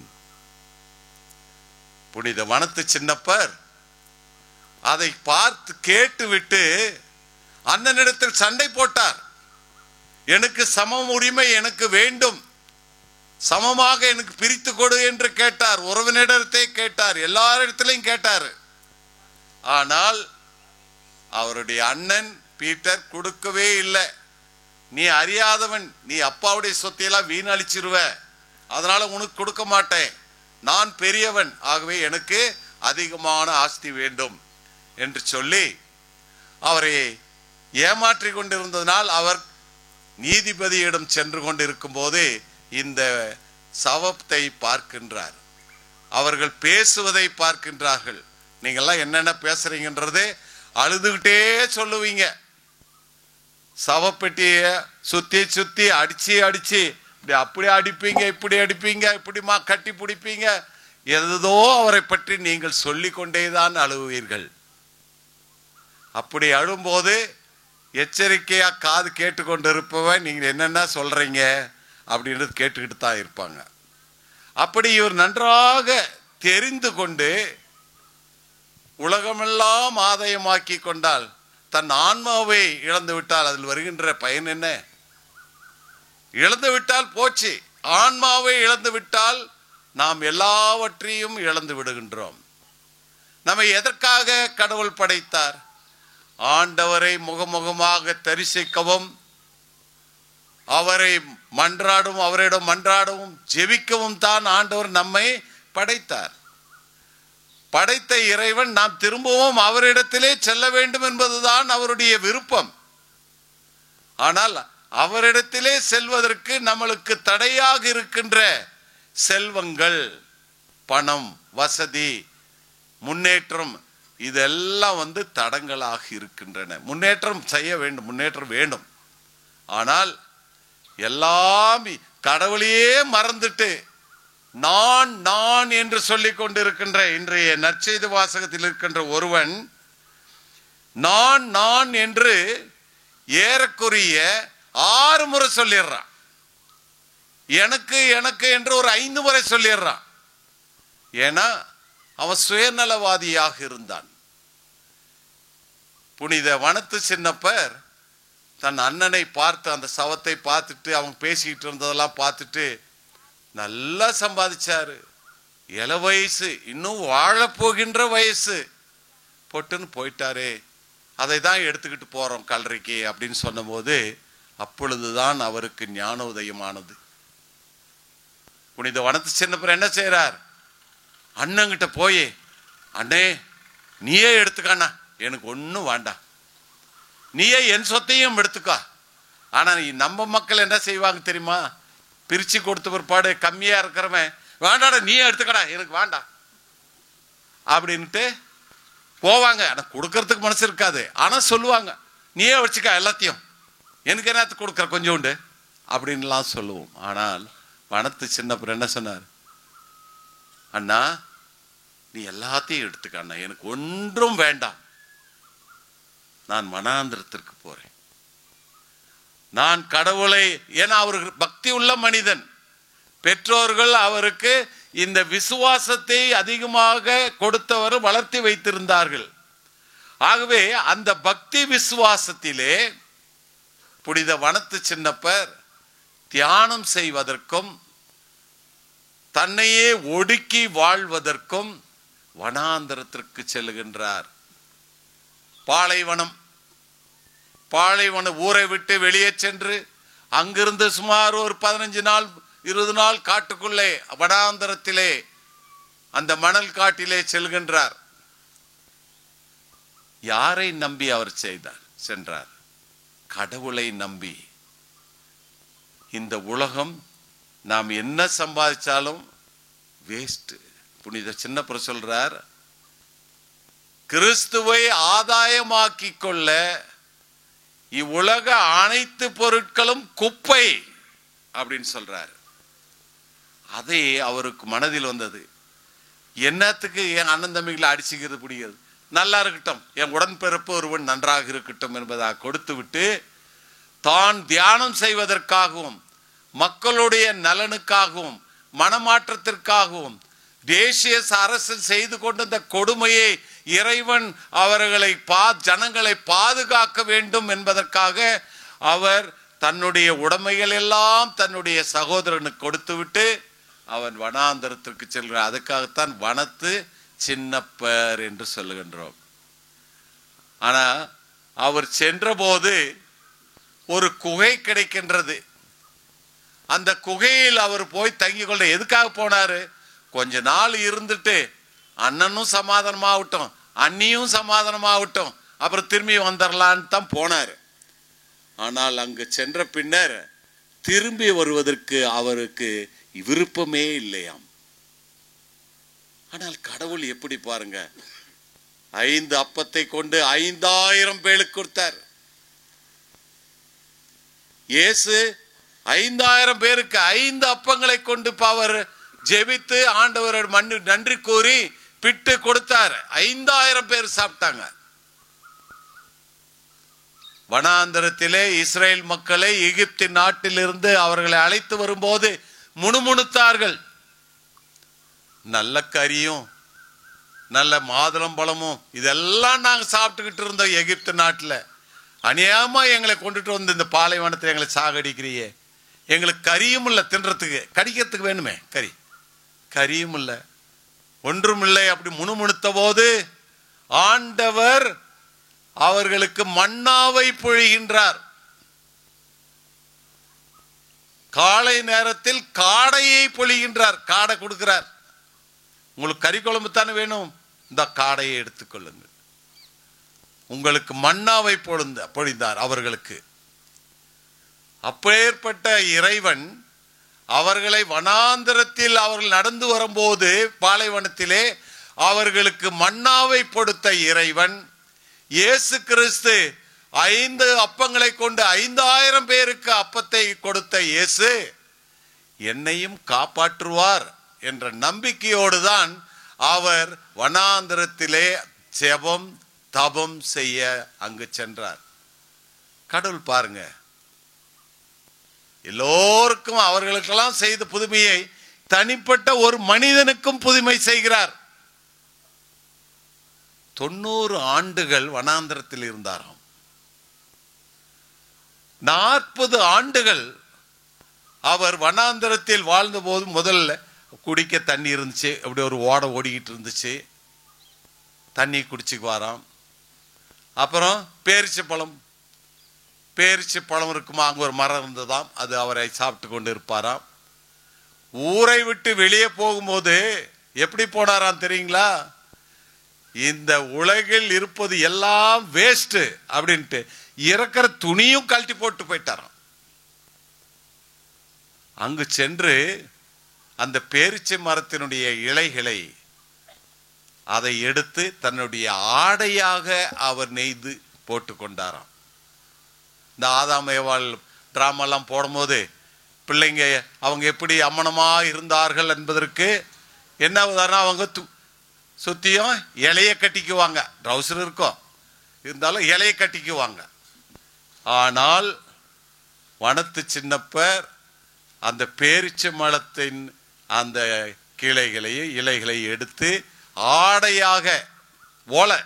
புனித வனத்து சின்னப்பர் அதை பார்த்து கேட்டு விட்டு அண்ணனிடத்தில் சண்டை போட்டார். எனக்கு சம உரிமை எனக்கு வேண்டும், சமமாக எனக்கு பிரித்து கொடு என்று கேட்டார். உறவினரிடத்தை கேட்டார், எல்லாரிடத்திலையும் கேட்டார். ஆனால் அவருடைய அண்ணன் பீட்டர் கொடுக்கவே இல்லை. நீ அறியாதவன், நீ அப்பாவுடைய சொத்தையெல்லாம் வீணழிச்சிருவ, அதனால உனக்கு கொடுக்க மாட்டேன், நான் பெரியவன், ஆகவே எனக்கு அதிகமான ஆஸ்தி வேண்டும் என்று சொல்லி அவரை ஏமாற்றி கொண்டிருந்ததனால் அவர் நீதிபதியிடம் சென்று கொண்டிருக்கும் போது இந்த சவத்தை பார்க்கின்றார். அவர்கள் பேசுவதை பார்க்கின்றார்கள். நீங்கெல்லாம் என்னென்ன பேசுறீங்கன்றது அழுதுகிட்டே சொல்லுவீங்க. சவப்பெட்டிய சுத்தி சுத்தி அடிச்சு அடிச்சு அப்படி அடிப்பீங்க, இப்படி அடிப்பீங்க, இப்படிமா கட்டி பிடிப்பீங்க, ஏதோ அவரை பற்றி நீங்கள் சொல்லிக் கொண்டேதான் அழுவீர்கள். அப்படி அழும்போது எச்சரிக்கையா காது கேட்டுக்கொண்டிருப்பவன் நீங்க என்னென்ன சொல்றீங்க அப்படின்றது கேட்டுக்கிட்டு தான் இருப்பாங்க. அப்படி இவர் நன்றாக தெரிந்து கொண்டு உலகமெல்லாம் ஆதாயமாக்கி கொண்டால் தன் ஆன்மாவை இழந்து விட்டால் அதில் வருகின்ற பயன் என்ன? இழந்து விட்டால் போச்சு. ஆன்மாவை இழந்து விட்டால் நாம் எல்லாவற்றையும் இழந்து விடுகின்றோம். நம்மை எதற்காக கடவுள் படைத்தார்? ஆண்டவரை முகமுகமாக தரிசிக்கவும், அவரை மன்றாடும், அவரிடம் மன்றாடவும் ஜெபிக்கவும் தான் ஆண்டவர் நம்மை படைத்தார். படைத்த இறைவன் நாம் திரும்பவும் அவரிடத்திலே செல்ல வேண்டும் என்பதுதான் அவருடைய விருப்பம். ஆனால் அவரிடத்திலே செல்வதற்கு நம்மளுக்கு தடையாக இருக்கின்ற செல்வங்கள், பணம், வசதி, முன்னேற்றம், இதெல்லாம் தடங்களாக இருக்கின்றன. முன்னேற்றம் செய்ய வேண்டும், முன்னேற்றம் வேண்டும். ஆனால் எல்லாம் கடவுளையே மறந்துட்டு நான் நான் என்று சொல்லிக் கொண்டிருக்கின்ற இன்றைய நற்செய்தி வாசகத்தில் இருக்கின்ற ஒருவன் நான் நான் என்று ஏறக்குறைய 6 முறை சொல்லிடுறான். எனக்கு எனக்கு என்று ஒரு 5 முறை சொல்லிடுறான். ஏன்னா அவன் சுயநலவாதியாக இருந்தான். புனித வனத்து சின்னப்பர் தன் அண்ணனை பார்த்து அந்த சவத்தை பார்த்துட்டு அவங்க பேசிக்கிட்டு இருந்ததெல்லாம் பார்த்துட்டு நல்லா சம்பாதிச்சாரு, இள வயசு, இன்னும் வாழப்போகின்ற வயசு, பொட்டுன்னு போயிட்டாரே, அதை தான் எடுத்துக்கிட்டு போறோம் கல்லறைக்கு அப்படின்னு சொன்னபோது அப்பொழுதுதான் அவருக்கு ஞான உதயமானது. புனித வனத்து சின்னப்பர் என்ன செய்யறார்? அண்ணங்கிட்ட போய், அண்ணே நீயே எடுத்துக்காண்ணா, எனக்கு ஒன்றும் வேண்டாம், நீயே என் சொத்தையும் எடுத்துக்கா. ஆனா நம்ம மக்கள் என்ன செய்வாங்க தெரியுமா? பிரிச்சு கொடுத்த பிற்பாடு கம்மியா இருக்கிறவன் வேண்டாடா நீயே எடுத்துக்கடா, எனக்கு வேண்டாம் அப்படின்ட்டு போவாங்க. ஆனா கொடுக்கறதுக்கு மனசு இருக்காது. ஆனா சொல்லுவாங்க நீயே வச்சுக்கா எல்லாத்தையும், எனக்கு என்னத்துக்கு கொடுக்குற கொஞ்சோண்டு அப்படின்லாம் சொல்லுவோம். ஆனால் வனத்து சின்னப்பர் என்ன சொன்னார்? அண்ணா நீ எல்லாத்தையும் எடுத்துக்க அண்ணா, எனக்கு ஒன்றும் வேண்டாம், நான் மனாந்திரத்திற்கு போறேன், நான் கடவுளை, ஏன்னா அவருக்கு பக்தி உள்ள மனிதன், பெற்றோர்கள் அவருக்கு இந்த விசுவாசத்தை அதிகமாக கொடுத்தவர் வளர்த்தி வைத்திருந்தார்கள். ஆகவே அந்த பக்தி விசுவாசத்திலே புனித வனத்து சின்னப்பர் தியானம் செய்வதற்கும் தன்னையே ஒடுக்கி வாழ்வதற்கும் வனாந்தரத்திற்கு செல்லுகின்றார். பாலைவனம், பாலைவன ஊரை விட்டு வெளியே சென்று அங்கிருந்து சுமார் ஒரு 15 நாள் 20 நாள் காட்டுக்குள்ளே வனாந்தரத்திலே அந்த மணல் காட்டிலே செல்கின்றார். யாரை நம்பி அவர் சென்றார்? கடவுளை நம்பி. இந்த உலகம் நாம் என்ன சம்பாதிச்சாலும் வேஸ்ட். புனித சின்னப்பர் சொல்றார், கிறிஸ்துவை ஆதாயமாக்கி கொள்ள இவ்வுலக அனைத்து பொருட்களும் குப்பை அப்படின்னு சொல்றாரு. அதே அவருக்கு மனதில் வந்தது. என்னத்துக்கு என் அண்ணன் தம்பிகளை அடிச்சுக்கிறது பிடிக்கிறது, நல்லா இருக்கட்டும், என் உடன்பிறப்பு ஒருவன் நன்றாக இருக்கட்டும் என்பதாக கொடுத்து விட்டு தான் தியானம் செய்வதற்காகவும் மக்களுடைய நலனுக்காகவும் மனமாற்றத்திற்காகவும் தேசிய அரசு செய்து கொண்ட கொடுமையை இறைவன் அவர்களை ஜனங்களை பாதுகாக்க வேண்டும் என்பதற்காக அவர் தன்னுடைய உடைமைகள் எல்லாம் தன்னுடைய சகோதரனுக்கு கொடுத்து விட்டு அவன் வனாந்தரத்திற்கு செல்கிறார். அதுக்காகத்தான் வனத்து சின்னப்பர் என்று சொல்லுகின்றோம். ஆனா அவர் சென்றபோது ஒரு குகை கிடைக்கின்றது. அந்த குகையில் அவர் போய் தங்கி கொள்ள எதுக்காக போனாரு? கொஞ்ச நாள் இருந்துட்டு அண்ணனும் சமாதானமாகட்டும் அண்ணியும் சமாதானமாகட்டும் அப்புறம் திரும்பி வந்துடலான்னு தான் போனார். ஆனால் அங்கு சென்ற பின்னர் திரும்பி வருவதற்கு அவருக்கு விருப்பமே இல்லையாம். ஆனால் கடவுள் எப்படி பாருங்க, 5 அப்பத்தை கொண்டு 5000 பேருக்கு கொடுத்தார். இயேசு 5000 பேருக்கு 5 அப்பங்களை கொண்டு அவர் ஜெபித்து ஆண்டவர் நன்றி கூறி பிட்டு கொடுத்தார். 5000 பேர் சாப்பிட்டாங்க. வனாந்தரத்திலே இஸ்ரேல் மக்களை எகிப்து நாட்டிலிருந்து அவர்களை அழைத்து வரும்போது முணுமுணுத்தார்கள். நல்ல கறியும் நல்ல மாதுளம்பழமும் இதெல்லாம் நாங்கள் சாப்பிட்டுக்கிட்டு இருந்தோம் எகிப்து நாட்டில். அநியாயமா எங்களை கொண்டுட்டு வந்து இந்த பாலைவனத்தில் எங்களை சாகடிக்கிறியே, எங்களுக்கு கறியும் இல்லை தின்றதுக்கு, கடிக்கிறதுக்கு வேணுமே கறியும் இல்லை, ஒன்றும் இல்லை. அப்படி முணுமுணுத்த போது ஆண்டவர் அவர்களுக்கு மன்னாவை பொழிகின்றார். காலை நேரத்தில் காடையை பொழிகின்றார். காடை கொடுக்கிறார். உங்களுக்கு கறி குழம்பு தானே வேணும், இந்த காடையை எடுத்துக்கொள்ளுங்கள். உங்களுக்கு மன்னாவை பொழிந்தார் அவர்களுக்கு. அப்பேற்பட்ட இறைவன் அவர்களை வனாந்தரத்தில் அவர்கள் நடந்து வரும்போது பாலைவனத்திலே அவர்களுக்கு மன்னாவை கொடுத்த இறைவன் இயேசு கிறிஸ்து 5 அப்பங்களை கொண்டு 5000 பேருக்கு அப்பத்தை கொடுத்த இயேசு என்னையும் காப்பாற்றுவார் என்ற நம்பிக்கையோடு தான் அவர் வனாந்தரத்திலே ஜெபம் தபம் செய்ய அங்கு சென்றார். கடவுள் பாருங்க, எல்லோருக்கும் அவர்களுக்கெல்லாம் செய்த புதுமையை தனிப்பட்ட ஒரு மனிதனுக்கும் புதுமை செய்கிறார். 90 ஆண்டுகள் வனாந்தரத்தில் இருந்தாராம். 40 ஆண்டுகள் அவர் வனாந்தரத்தில் வாழ்ந்த போது முதல்ல குடிக்க தண்ணி இருந்துச்சு, அப்படி ஒரு ஓடை ஓடிக்கிட்டு இருந்துச்சு, தண்ணி குடிச்சுக்குவாராம். அப்புறம் பேரிச்சை பழம் இருக்குமா, அங்கே ஒரு மரம் இருந்ததாம், அது அவரை சாப்பிட்டு கொண்டு இருப்பாராம். ஊரை விட்டு வெளியே போகும்போது எப்படி போனாராம் தெரியுங்களா? இந்த உலகில் இருப்பது எல்லாம் வேஸ்ட் அப்படின்ட்டு இறக்கிற துணியும் கழட்டி போட்டு போயிட்டாராம். அங்கு சென்று அந்த பேரிச்சை மரத்தினுடைய இலைகளை அதை எடுத்து தன்னுடைய ஆடையாக அவர் நெய்து போட்டு கொண்டாராம். இந்த ஆதாம் ஏவாள் டிராமெல்லாம் போடும்போது பிள்ளைங்க அவங்க எப்படி அம்மனமா இருந்தார்கள் என்பதற்கு என்ன உதாரணம், அவங்க சுத்தியும் இலைய கட்டிக்குவாங்க, ட்ரௌசர் இருக்கும் இருந்தாலும் இலைய கட்டிக்குவாங்க. ஆனால் வனத்து சின்னப்பர் அந்த பேரிச்சை மரத்தின் அந்த இலைகளை எடுத்து ஆடையாக, ஓலை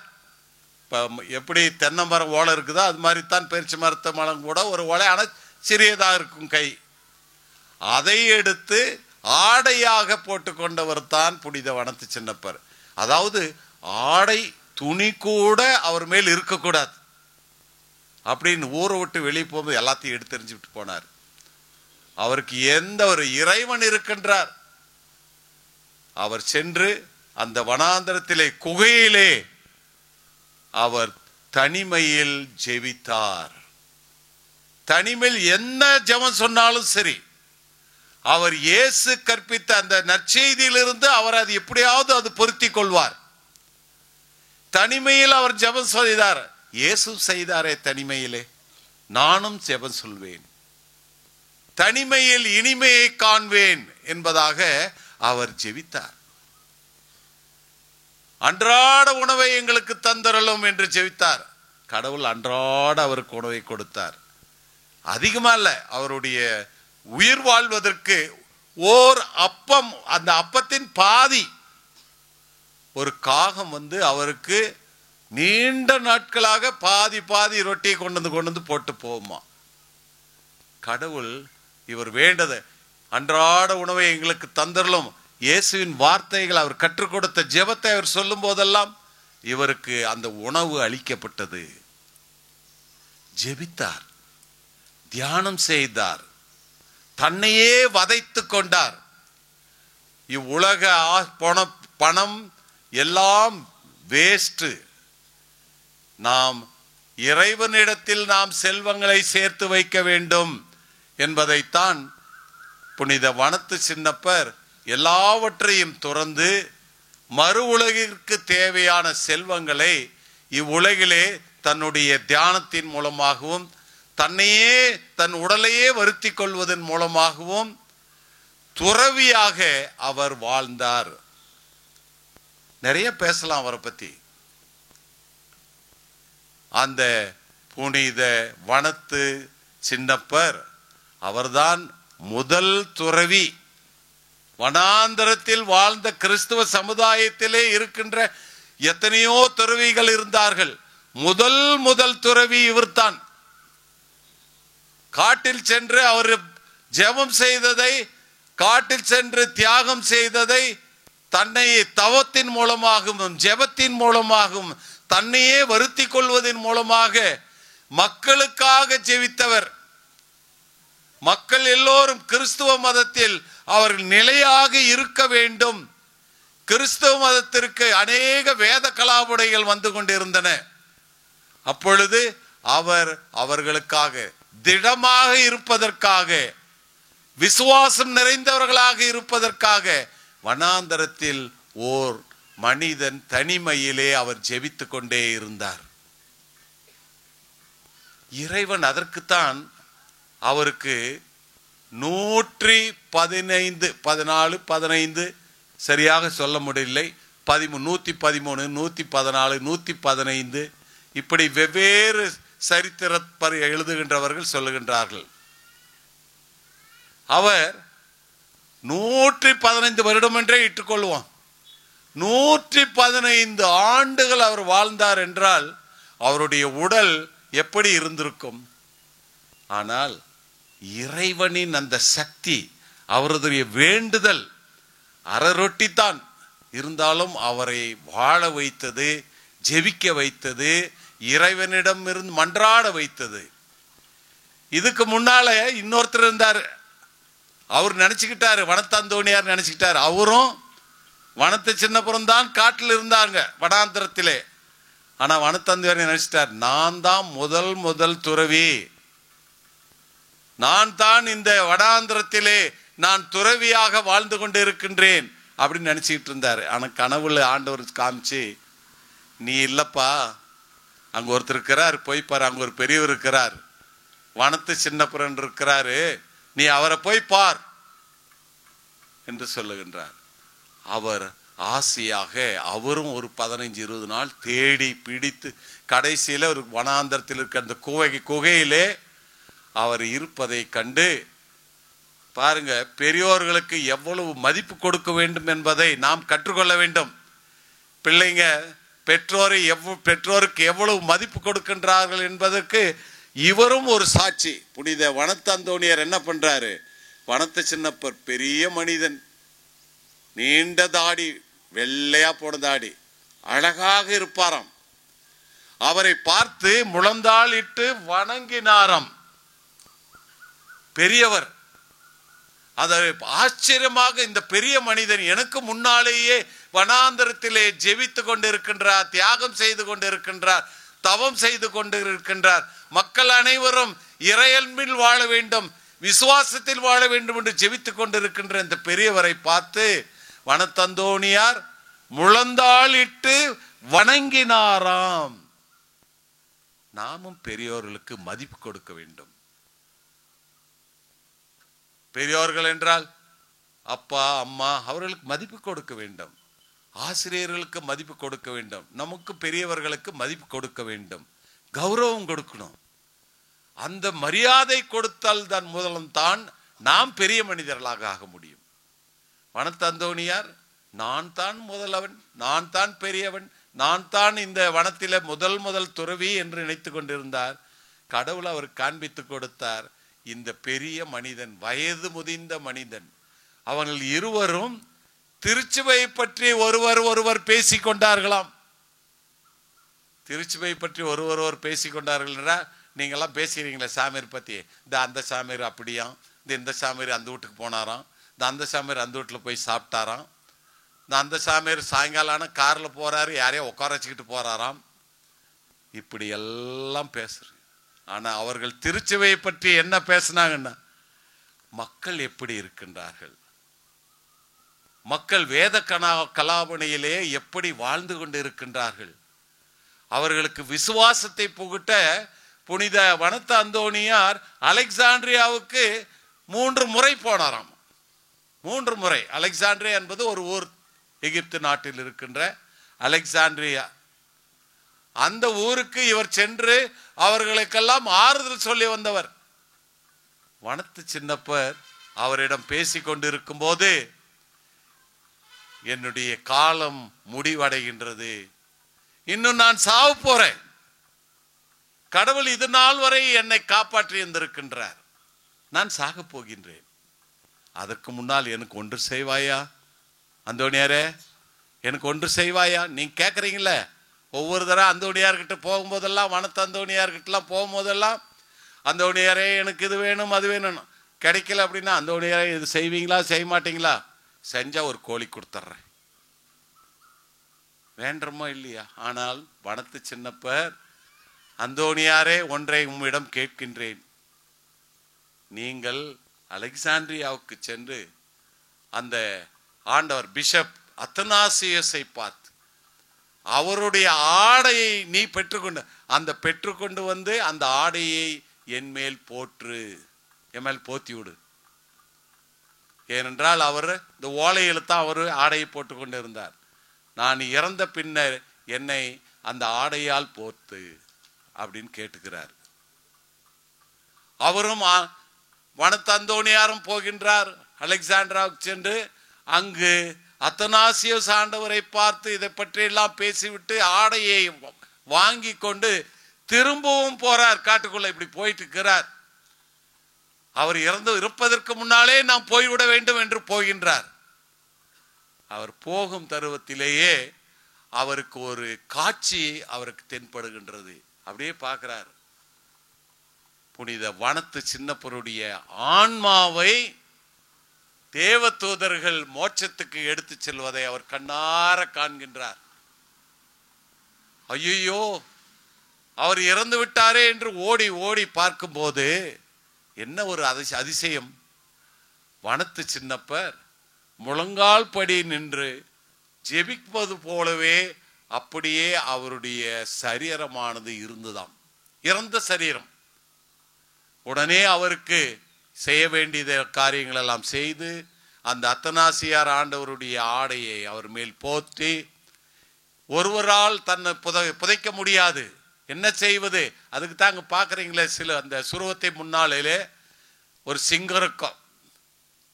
இப்போ எப்படி தென்னை மரம் ஓலை இருக்குதோ அது மாதிரி தான் பேரிச்சை மரத்த மரம் கூட ஒரு ஓலை, ஆனால் சிறியதாக இருக்கும் கை, அதை எடுத்து ஆடையாக போட்டு கொண்டவர் தான் புனித வனத்து சின்னப்பர். அதாவது ஆடை துணி கூட அவர் மேல் இருக்கக்கூடாது. அப்படின்னு ஊரை விட்டு வெளியே போகும்போது எல்லாத்தையும் எடுத்து எறிஞ்சுட்டு போனார். அவருக்கு எந்த ஒரு இறைவன் இருக்கின்றார். அவர் சென்று அந்த வனாந்தரத்திலே குகையிலே அவர் தனிமையில் ஜெபித்தார். தனிமையில் என்ன ஜெபம் சொன்னாலும் சரி, அவர் இயேசு கற்பித்த அந்த நற்செய்தியிலிருந்து அவர் அது எப்படியாவது அது பொருத்தி கொள்வார். தனிமையில் அவர் ஜெபம் செய்தார். இயேசு செய்தாரே தனிமையிலே, நானும் ஜெபம் சொல்வேன், தனிமையில் இனிமையை காண்வேன் என்பதாக அவர் ஜெபித்தார். அன்றாட உணவை எங்களுக்கு தந்தரலும் என்று ஜெபித்தார். கடவுள் அன்றாட அவருக்கு உணவை கொடுத்தார். அதிகமா இல்ல, அவருடைய உயிர் வாழ்வதற்கு ஓர் அப்பம், அந்த அப்பத்தின் பாதி, ஒரு காகம் அவருக்கு நீண்ட நாட்களாக பாதி பாதி ரொட்டியை கொண்டு வந்து போட்டு போகுமா. கடவுள் இவர் வேண்டது அன்றாட உணவை எங்களுக்கு தந்தரலும், இயேசுவின் வார்த்தைகள் அவர் கற்றுக் கொடுத்த ஜெபத்தை அவர் சொல்லும் போதெல்லாம் இவருக்கு அந்த உணவு அளிக்கப்பட்டது. ஜெபித்தார், தியானம் செய்தார், தன்னையே வதைத்து கொண்டார். இவ்வுலக பணம் எல்லாம் வேஸ்ட், நாம் இறைவனிடத்தில் நாம் செல்வங்களை சேர்த்து வைக்க வேண்டும் என்பதைத்தான் புனித வனத்து சின்னப்பர் எல்லாவற்றையும் துறந்து மறு உலகிற்கு தேவையான செல்வங்களை இவ்வுலகிலே தன்னுடைய தியானத்தின் மூலமாகவும் தன்னையே தன் உடலையே வருத்தி கொள்வதன் மூலமாகவும் துறவியாக அவர் வாழ்ந்தார். நிறைய பேசலாம் அவரை பத்தி. அந்த புனித வனத்து சின்னப்பர் அவர்தான் முதல் துறவி. வனாந்தரத்தில் வாழ்ந்த கிறிஸ்துவ சமுதாயத்திலே இருக்கின்ற எத்தனையோ துறவிகள் இருந்தார்கள். முதல் துறவி இவர்தான். காட்டில் சென்று அவர் ஜெபம் செய்ததை, காட்டில் சென்று தியாகம் செய்ததை, தன்னை தவத்தின் மூலமாகவும் ஜெபத்தின் மூலமாகவும் தன்னையே வருத்தி கொள்வதன் மூலமாக மக்களுக்காக ஜெபித்தவர். மக்கள் எல்லோரும் கிறிஸ்துவ மதத்தில் அவர்கள் நிலையாக இருக்க வேண்டும். கிறிஸ்துவ மதத்திற்கு அநேக வேத கலாவுடைகள் வந்து கொண்டிருந்தன. அப்பொழுது அவர் அவர்களுக்காக திடமாக இருப்பதற்காக, விசுவாசம் நிறைந்தவர்களாக இருப்பதற்காக வனாந்தரத்தில் ஓர் மனிதன் தனிமையிலே அவர் ஜெபித்துக் கொண்டே இருந்தார். இறைவன் அதற்குத்தான் அவருக்கு 115 14 15 சரியாக சொல்ல முடியலை, 113 114 115 இப்படி வெவ்வேறு சரித்திர எழுதுகின்றவர்கள் சொல்லுகின்றார்கள். அவர் 115 வருடம் என்றே இட்டுக்கொள்வோம். 115 ஆண்டுகள் அவர் வாழ்ந்தார் என்றால் அவருடைய உடல் எப்படி இருந்திருக்கும்? ஆனால் இறைவனின் அந்த சக்தி, அவருடைய வேண்டுதல், அரரொட்டித்தான் இருந்தாலும் அவரை வாழ வைத்தது, ஜெபிக்க வைத்தது, இறைவனிடம் இருந்து மன்றாட வைத்தது. இதுக்கு முன்னால இன்னொருத்தர் இருந்தார். அவர் நினைச்சுக்கிட்டாரு, வனத்தந்தோணியார் நினைச்சுக்கிட்டாரு, அவரும் வனத்து சின்னப்புறம் தான் காட்டில் இருந்தாங்க வனாந்தரத்திலே. ஆனா வனத்தந்தோணியார் நினைச்சிட்டார், நான் தான் முதல் துறவி, நான் தான் இந்த வனாந்தரத்திலே நான் துறவியாக வாழ்ந்து கொண்டு இருக்கின்றேன் அப்படின்னு நினைச்சுக்கிட்டு இருந்தாரு. ஆனா கனவுல ஆண்டவர் காமிச்சு, நீ இல்லப்பா, அங்க ஒருத்தர் இருக்கிறார், போய் பாரு, அங்க ஒரு பெரியவர் இருக்கிறார், வனத்து சின்னப்புறன் இருக்கிறாரு, நீ அவரை போய் பார் என்று சொல்லுகின்றார். அவர் ஆசையாக அவரும் ஒரு 15-20 நாள் தேடி பிடித்து கடைசியில ஒரு வனாந்தரத்தில் இருக்க அந்த குகையிலே அவர் இருப்பதை கண்டு, பாருங்க, பெரியோர்களுக்கு எவ்வளவு மதிப்பு கொடுக்க வேண்டும் என்பதை நாம் கற்றுக்கொள்ள வேண்டும். பிள்ளைங்க பெற்றோருக்கு எவ்வளவு மதிப்பு கொடுக்கின்றார்கள் என்பதற்கு இவரும் ஒரு சாட்சி. புனித வனத்து அந்தோணியார் என்ன பண்றாரு, வனத்து சின்னப்பர் பெரிய மனிதன், நீண்ட தாடி, வெள்ளையா போன தாடி, அழகாக இருப்பாராம். அவரை பார்த்து முழந்தாளிட்டு வணங்கினாராம். பெரியவர். அதை ஆச்சரியமாக, இந்த பெரிய மனிதன் எனக்கு முன்னாலேயே வனாந்தரத்திலே ஜெபித்து கொண்டிருக்கின்றார், தியாகம் செய்து கொண்டிருக்கின்றார், தவம் செய்து கொண்டிருக்கின்றார். மக்கள் அனைவரும் இறையன்பில் வாழ வேண்டும், விசுவாசத்தில் வாழ வேண்டும் என்று ஜெபித்து கொண்டிருக்கின்ற இந்த பெரியவரை பார்த்து வனத்தந்தோணியார் முழந்தாளிட்டு வணங்கினாராம். நாமும் பெரியோர்களுக்கு மதிப்பு கொடுக்க வேண்டும். பெரியோர்கள் என்றால் அப்பா அம்மா, அவர்களுக்கு மதிப்பு கொடுக்க வேண்டும். ஆசிரியர்களுக்கு மதிப்பு கொடுக்க வேண்டும். நமக்கு பெரியவர்களுக்கு மதிப்பு கொடுக்க வேண்டும், கௌரவம் கொடுக்கணும். அந்த மரியாதை கொடுத்தால் தான் முதலும் தான் நாம் பெரிய மனிதர்களாக ஆக முடியும். வனத்தந்தோணியார் நான் தான் முதலவன், நான் தான் பெரியவன், நான் தான் இந்த வனத்தில முதல் துறவி என்று நினைத்து கொண்டிருந்தார். கடவுள் அவர் காண்பித்து கொடுத்தார். இந்த பெரிய மனிதன், வயது முதிர்ந்த மனிதன், அவர்கள் இருவரும் திருச்சுவை பற்றி ஒருவர் பேசிக்கொண்டார்களாம். திருச்சுவை பற்றி ஒருவர் பேசிக்கொண்டார்கள் என்றால், நீங்கள்லாம் பேசுகிறீங்களே சாமியார் பற்றி, இந்த அந்த சாமியார் அப்படியா, இந்த சாமியார் அந்த வீட்டுக்கு போனாராம், இந்த அந்த சாமியார் அந்த வீட்டில் போய் சாப்பிட்டாராம், இந்த அந்த சாமியார் சாயங்காலம் காரில் போகிறாரு, யாரையோ உட்கார வச்சுக்கிட்டு போகிறாராம், இப்படி எல்லாம் பேசுகிறேன். ஆனால் அவர்கள் திருச்சுவையை பற்றி என்ன பேசினாங்கன்னா, மக்கள் எப்படி இருக்கின்றார்கள், மக்கள் வேத கலாபனையிலே எப்படி வாழ்ந்து கொண்டு இருக்கின்றார்கள், அவர்களுக்கு விசுவாசத்தை புகுட்ட புனித வனத்த அந்தோணியார் அலெக்சாண்ட்ரியாவுக்கு 3 முறை போனாராம். 3 முறை. அலெக்சாண்ட்ரியா என்பது ஒரு ஊர், எகிப்து நாட்டில் இருக்கின்ற அலெக்சாண்ட்ரியா. அந்த ஊருக்கு இவர் சென்று அவர்களுக்கெல்லாம் ஆறுதல் சொல்லி வந்தவர். வனத்து சின்னப்பர் அவரிடம் பேசி கொண்டிருக்கும் போது, என்னுடைய காலம் முடிவடைகின்றது, இன்னும் நான் சாவு போறேன், கடவுள் இது நாள் வரை என்னை காப்பாற்றி இருந்திருக்கின்றார், நான் சாக போகின்றேன், அதற்கு முன்னால் எனக்கு ஒன்று செய்வாயா அந்தோணியாரே, எனக்கு ஒன்று செய்வாயா? நீங்க கேட்குறீங்களே, ஒவ்வொரு தடவை அந்தோணியார்கிட்ட போகும்போதெல்லாம், வனத்து அந்தோணியார்கிட்டலாம் போகும்போதெல்லாம், அந்தோணியாரே எனக்கு இது வேணும் அது வேணும், கிடைக்கல அப்படின்னா, அந்தோணியாரே இது செய்வீங்களா செய்ய மாட்டீங்களா? செஞ்சா ஒரு கோழி கொடுத்துட்றேன், வேண்டுமோ இல்லையா? ஆனால் வனத்து சின்னப்பர், அந்தோணியாரே ஒன்றை உம்மிடம் கேட்கின்றேன், நீங்கள் அலெக்சாண்ட்ரியாவுக்கு சென்று அந்த ஆண்டவர் பிஷப் அத்தனாசியஸை பார்த்து அவருடைய ஆடையை நீ பெற்றுக்கொண்டு வந்து அந்த ஆடையை என் மேல் போற்று, என் மேல் போத்தி விடு. ஏனென்றால் அவர் இந்த ஓலையில் தான் அவர் ஆடையை போட்டு கொண்டு இருந்தார். நான் இறந்த பின்னர் என்னை அந்த ஆடையால் போர்த்து அப்படின்னு கேட்டுக்கிறார். அவரும் வனத்து அந்தோணியாரும் போகின்றார் அலெக்சாண்ட்ராவுக்கு சென்று. அங்கு அத்தனாசியஸ் ஆண்டவரை பார்த்து இதை பற்றி எல்லாம் பேசிவிட்டு ஆடையை வாங்கி கொண்டு திரும்பவும் போறார், காட்டுக்குள்ள இப்படி போயிட்டு இருக்கிறார். அவர் இருப்பதற்கு முன்னாலே நாம் போய்விட வேண்டும் என்று போகின்றார். அவர் போகும் தருவத்திலேயே அவருக்கு ஒரு காட்சி அவருக்கு தென்படுகின்றது. அப்படியே பார்க்கிறார், புனித வனத்து சின்னப்பருடைய ஆன்மாவை தேவ தூதர்கள் மோட்சத்துக்கு எடுத்து செல்வதை அவர் கண்ணார காண்கின்றார். ஐயோ, அவர் இறந்து விட்டாரே என்று ஓடி ஓடி பார்க்கும்போது என்ன ஒரு அதிசயம்! வனத்து சின்னப்பர் முழங்கால் படி நின்று ஜெபிப்பது போலவே அப்படியே அவருடைய சரீரமானது இருந்துதாம், இறந்த சரீரம். உடனே அவருக்கு செய்ய வேண்டிய காரியங்கள் எல்லாம் செய்து அந்த அத்தனாசியார் ஆண்டவருடைய ஆடையை அவர் மேல் போற்றி, ஒருவரால் தன்னை புதைக்க முடியாது, என்ன செய்வது? அதுக்கு தாங்க பார்க்குறீங்களே, சில அந்த சுருவத்தை முன்னாலே ஒரு சிங்கம் இருக்கும்.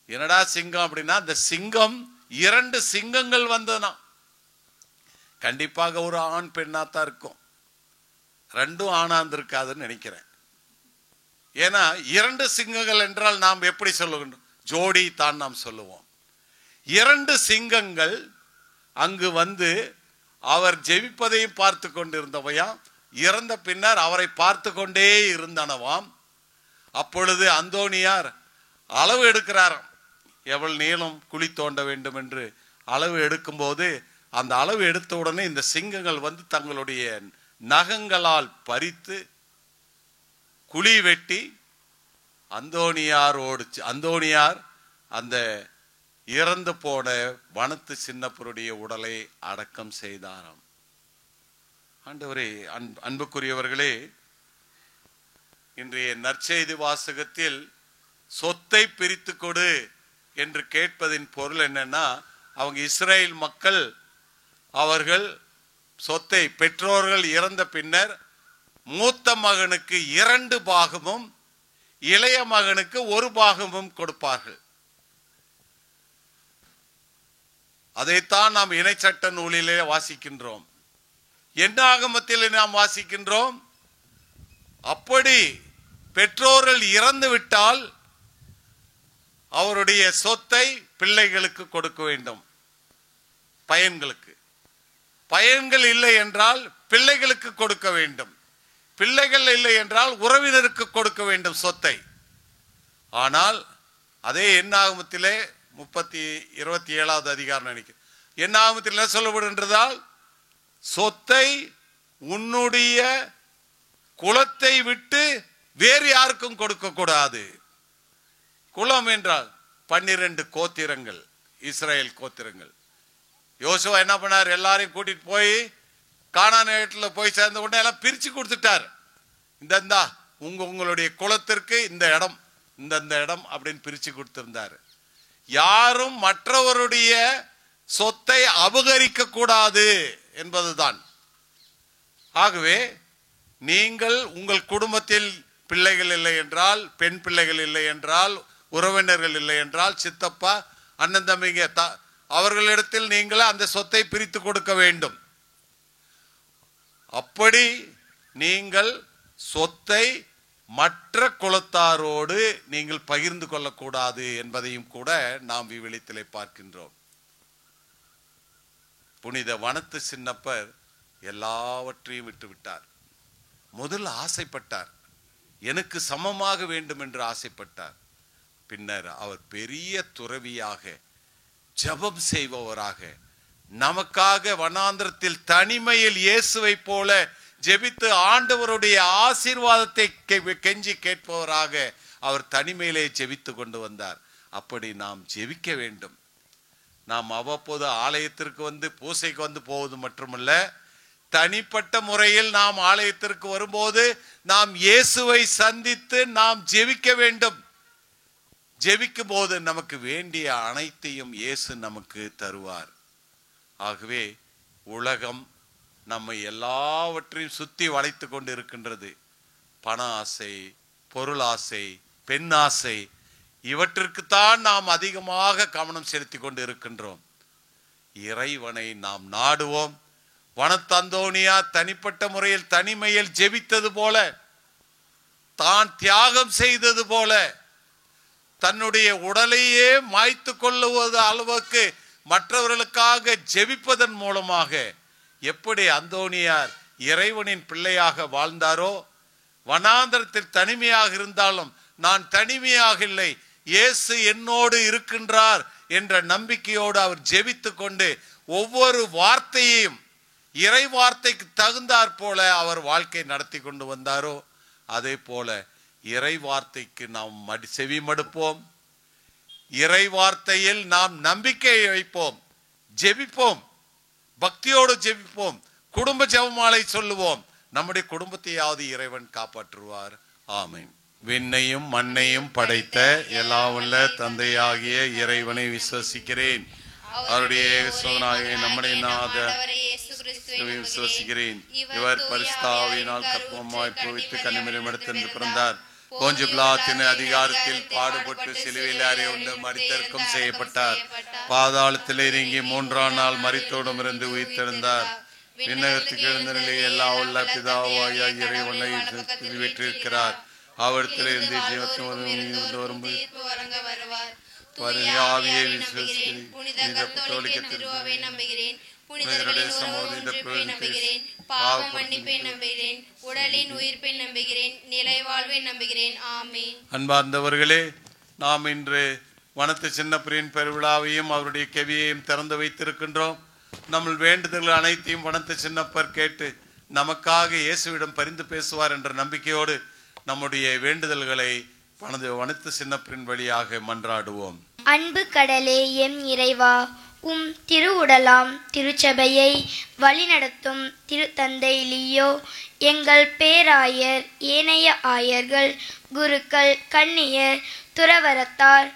என்னடா சிங்கம் அப்படின்னா, அந்த சிங்கம் 2 சிங்கங்கள் வந்ததுனா கண்டிப்பாக ஒரு ஆண் பெண்ணாத்தான் இருக்கும், 2 ஆணாந்திருக்காதுன்னு நினைக்கிறேன். ஏன்னா 2 சிங்கங்கள் என்றால் நாம் எப்படி சொல்லுகின்றோம்? ஜோடி தான் நாம் சொல்லுவோம். 2 சிங்கங்கள் அங்கு வந்து அவர் ஜெபிப்பதையும் பார்த்து கொண்டிருந்தவையா, இறந்த பின்னர் அவரை பார்த்து கொண்டே இருந்தனவாம். அப்பொழுது அந்தோனியார் அளவு எடுக்கிறாராம். எவ்வளவு நீளம் குழி தோண்ட வேண்டும் என்று அளவு எடுக்கும்போது அந்த அளவு எடுத்த உடனே இந்த சிங்கங்கள் வந்து தங்களுடைய நகங்களால் பறித்து குழி வெட்டி அந்தோனியார் அந்த இறந்து போன வனத்து சின்னப்பருடைய உடலை அடக்கம் செய்தாராம். ஆண்டவரே, அன்புக்குரியவர்களே, இன்றைய நற்செய்தி வாசகத்தில் சொத்தை பிரித்து கொடு என்று கேட்பதின் பொருள் என்னன்னா, அவங்க இஸ்ரேல் மக்கள் அவர்கள் சொத்தை பெற்றோர்கள் இறந்த பின்னர் மூத்த மகனுக்கு 2 பாகமும் இளைய மகனுக்கு 1 பாகமும் கொடுப்பார்கள். அதைத்தான் நாம் இணைச்சட்ட நூலிலே வாசிக்கின்றோம், என்னாகமத்தில் நாம் வாசிக்கின்றோம். அப்படி பெற்றோர்கள் இறந்து விட்டால் அவருடைய சொத்தை பிள்ளைகளுக்கு கொடுக்க வேண்டும். பயன்கள் இல்லை என்றால் பிள்ளைகளுக்கு கொடுக்க வேண்டும். பிள்ளைகள் இல்லை என்றால் உறவினருக்கு கொடுக்க வேண்டும் சொத்தை. ஆனால் அதே என்னாகமத்திலே 27வது அதிகாரம் நினைக்கிறேன், என்னாகமத்தில் என்ன சொல்லப்படுகின்றதால், சொத்தை உன்னுடைய குலத்தை விட்டு வேறு யாருக்கும் கொடுக்க கூடாது. குலம் என்றால் 12 கோத்திரங்கள், இஸ்ரேல் கோத்திரங்கள். யோசுவா என்ன பண்ணார், எல்லாரையும் கூட்டிட்டு போய் கானான் நாட்டில் போய் சேர்ந்த உடனே எல்லாம் பிரிச்சு கொடுத்துட்டார். இந்த உங்களுடைய குலத்திற்கு இந்த இடம் அப்படின்னு பிரிச்சு கொடுத்திருந்தார். யாரும் மற்றவருடைய சொத்தை அபகரிக்க கூடாது என்பதுதான். ஆகவே நீங்கள் உங்கள் குடும்பத்தில் பிள்ளைகள் இல்லை என்றால், பெண் பிள்ளைகள் இல்லை என்றால், உறவினர்கள் இல்லை என்றால், சித்தப்பா அண்ணன் தம்பிங்க அவர்களிடத்தில் நீங்கள் அந்த சொத்தை பிரித்து கொடுக்க வேண்டும். அப்படி நீங்கள் சொத்தை மற்ற குலத்தாரோடு நீங்கள் பகிர்ந்து கொள்ளக்கூடாது என்பதையும் கூட நாம் விவிலியத்திலே பார்க்கின்றோம். புனித வனத்து சின்னப்பர் எல்லாவற்றையும் விட்டுவிட்டார். முதல் ஆசைப்பட்டார், எனக்கு சமமாக வேண்டும் என்று ஆசைப்பட்டார். பின்னர் அவர் பெரிய துறவியாக, ஜெபம் செய்பவராக, நமக்காக வனாந்திரத்தில் தனிமையில் இயேசுவை போல ஜெபித்து ஆண்டவருடைய ஆசீர்வாதத்தை கெஞ்சி கேட்பவராக அவர் தனிமையிலே ஜெபித்து கொண்டு வந்தார். அப்படி நாம் ஜெபிக்க வேண்டும். நாம் அவ்வப்போது ஆலயத்திற்கு வந்து பூசைக்கு வந்து போவது மட்டுமல்ல, தனிப்பட்ட முறையில் நாம் ஆலயத்திற்கு வரும்போது நாம் இயேசுவை சந்தித்து நாம் ஜெபிக்க வேண்டும். ஜெபிக்கும் போது நமக்கு வேண்டிய அனைத்தையும் இயேசு நமக்கு தருவார். ஆகவே உலகம் நம்மை எல்லாவற்றையும் சுத்தி வளைத்து கொண்டு இருக்கின்றது. பண ஆசை, பொருள் ஆசை, பெண் ஆசை, இவற்றிற்குத்தான் நாம் அதிகமாக கவனம் செலுத்தி கொண்டு இருக்கின்றோம். இறைவனை நாம் நாடுவோம். வனத்தந்தோனியா தனிப்பட்ட முறையில் தனிமையில் ஜெபித்தது போல, தான் தியாகம் செய்தது போல, தன்னுடைய உடலையே மாய்த்து கொள்ளுவது அளவுக்கு மற்றவர்களுக்காக ஜெபிப்பதன் மூலமாக எப்படி அந்தோனியார் இறைவனின் பிள்ளையாக வாழ்ந்தாரோ, வனாந்தரத்தில் தனிமையாக இருந்தாலும் நான் தனிமையாக இல்லை, இயேசு என்னோடு இருக்கின்றார் என்ற நம்பிக்கையோடு அவர் ஜெபித்து கொண்டு ஒவ்வொரு வார்த்தையையும் இறை வார்த்தைக்கு தகுந்தாற் போல அவர் வாழ்க்கை நடத்தி கொண்டு வந்தாரோ, அதே போல இறை வார்த்தைக்கு நாம் செவி மடுப்போம். இறை வார்த்தையில் நாம் நம்பிக்கை வைப்போம், ஜெபிப்போம், பக்தியோடு ஜெபிப்போம், குடும்ப ஜெபமாலை சொல்லுவோம். நம்முடைய குடும்பத்தையாவது இறைவன் காப்பாற்றுவார். ஆமென். விண்ணையும் மண்ணையும் படைத்த எல்லாவல்ல தந்தையாகிய இறைவனை விசுவசிக்கிறேன். அவருடைய சோதனாகிய நம்முடைய விசுவசிக்கிறேன். இவர் பரிசுத்தாவினால் கற்பமாய் புவித்து கன்னிமரிடமிருந்து பிறந்தார். போஞ்சு பிலாத்தின் அதிகாரத்தில் பாடுபட்டு சிலுவையில் அறையுண்டு மரித்தற்கும் செய்யப்பட்டார். பாதாளத்தில் இறங்கி 3ஆம் நாள் மரித்தோடும் இருந்து உயிர்த்தெழுந்தார். விண்ணகத்துக்கு எழுந்த நிலையில் எல்லா உள்ள பிதாவாகிய இறைவனை வெற்றிருக்கிறார். அவரிடத்திலிருந்து ஜீவத்தும் தூய ஆவியை நம்புகிறேன். புனித கத்தோலிக்க திருவாவை நம்புகிறேன். புனிதர்களின் உறவு ஒன்றிப்பை நம்புகிறேன். பாவ மன்னிப்பை நம்புகிறேன். உடலின் உயிர்ப்பை நம்புகிறேன். நிலை வாழ்வை நம்புகிறேன். ஆமென். அன்பார்ந்தவர்களே, நாம் இன்று வனத்து சின்னப்பரின் பெருவிழாவையும் அவருடைய கெவியையும் திறந்து வைத்திருக்கின்றோம். நம்ம வேண்டுதல்கள் அனைத்தையும் வனத்து சின்னப்பர் கேட்டு நமக்காக இயேசுவிடம் பரிந்து பேசுவார் என்ற நம்பிக்கையோடு நம்முடைய வேண்டுதல்களை வனத்து சின்னப்பரின் வழியாக மன்றாடுவோம். அன்பு கடலே எம் இறைவா, உம் திருவுடலாம் திருச்சபையை வழிநடத்தும் திருத்தந்தை லியோ, எங்கள் பேராயர், ஏனைய ஆயர்கள், குருக்கள், கன்னியர், துறவரத்தார்,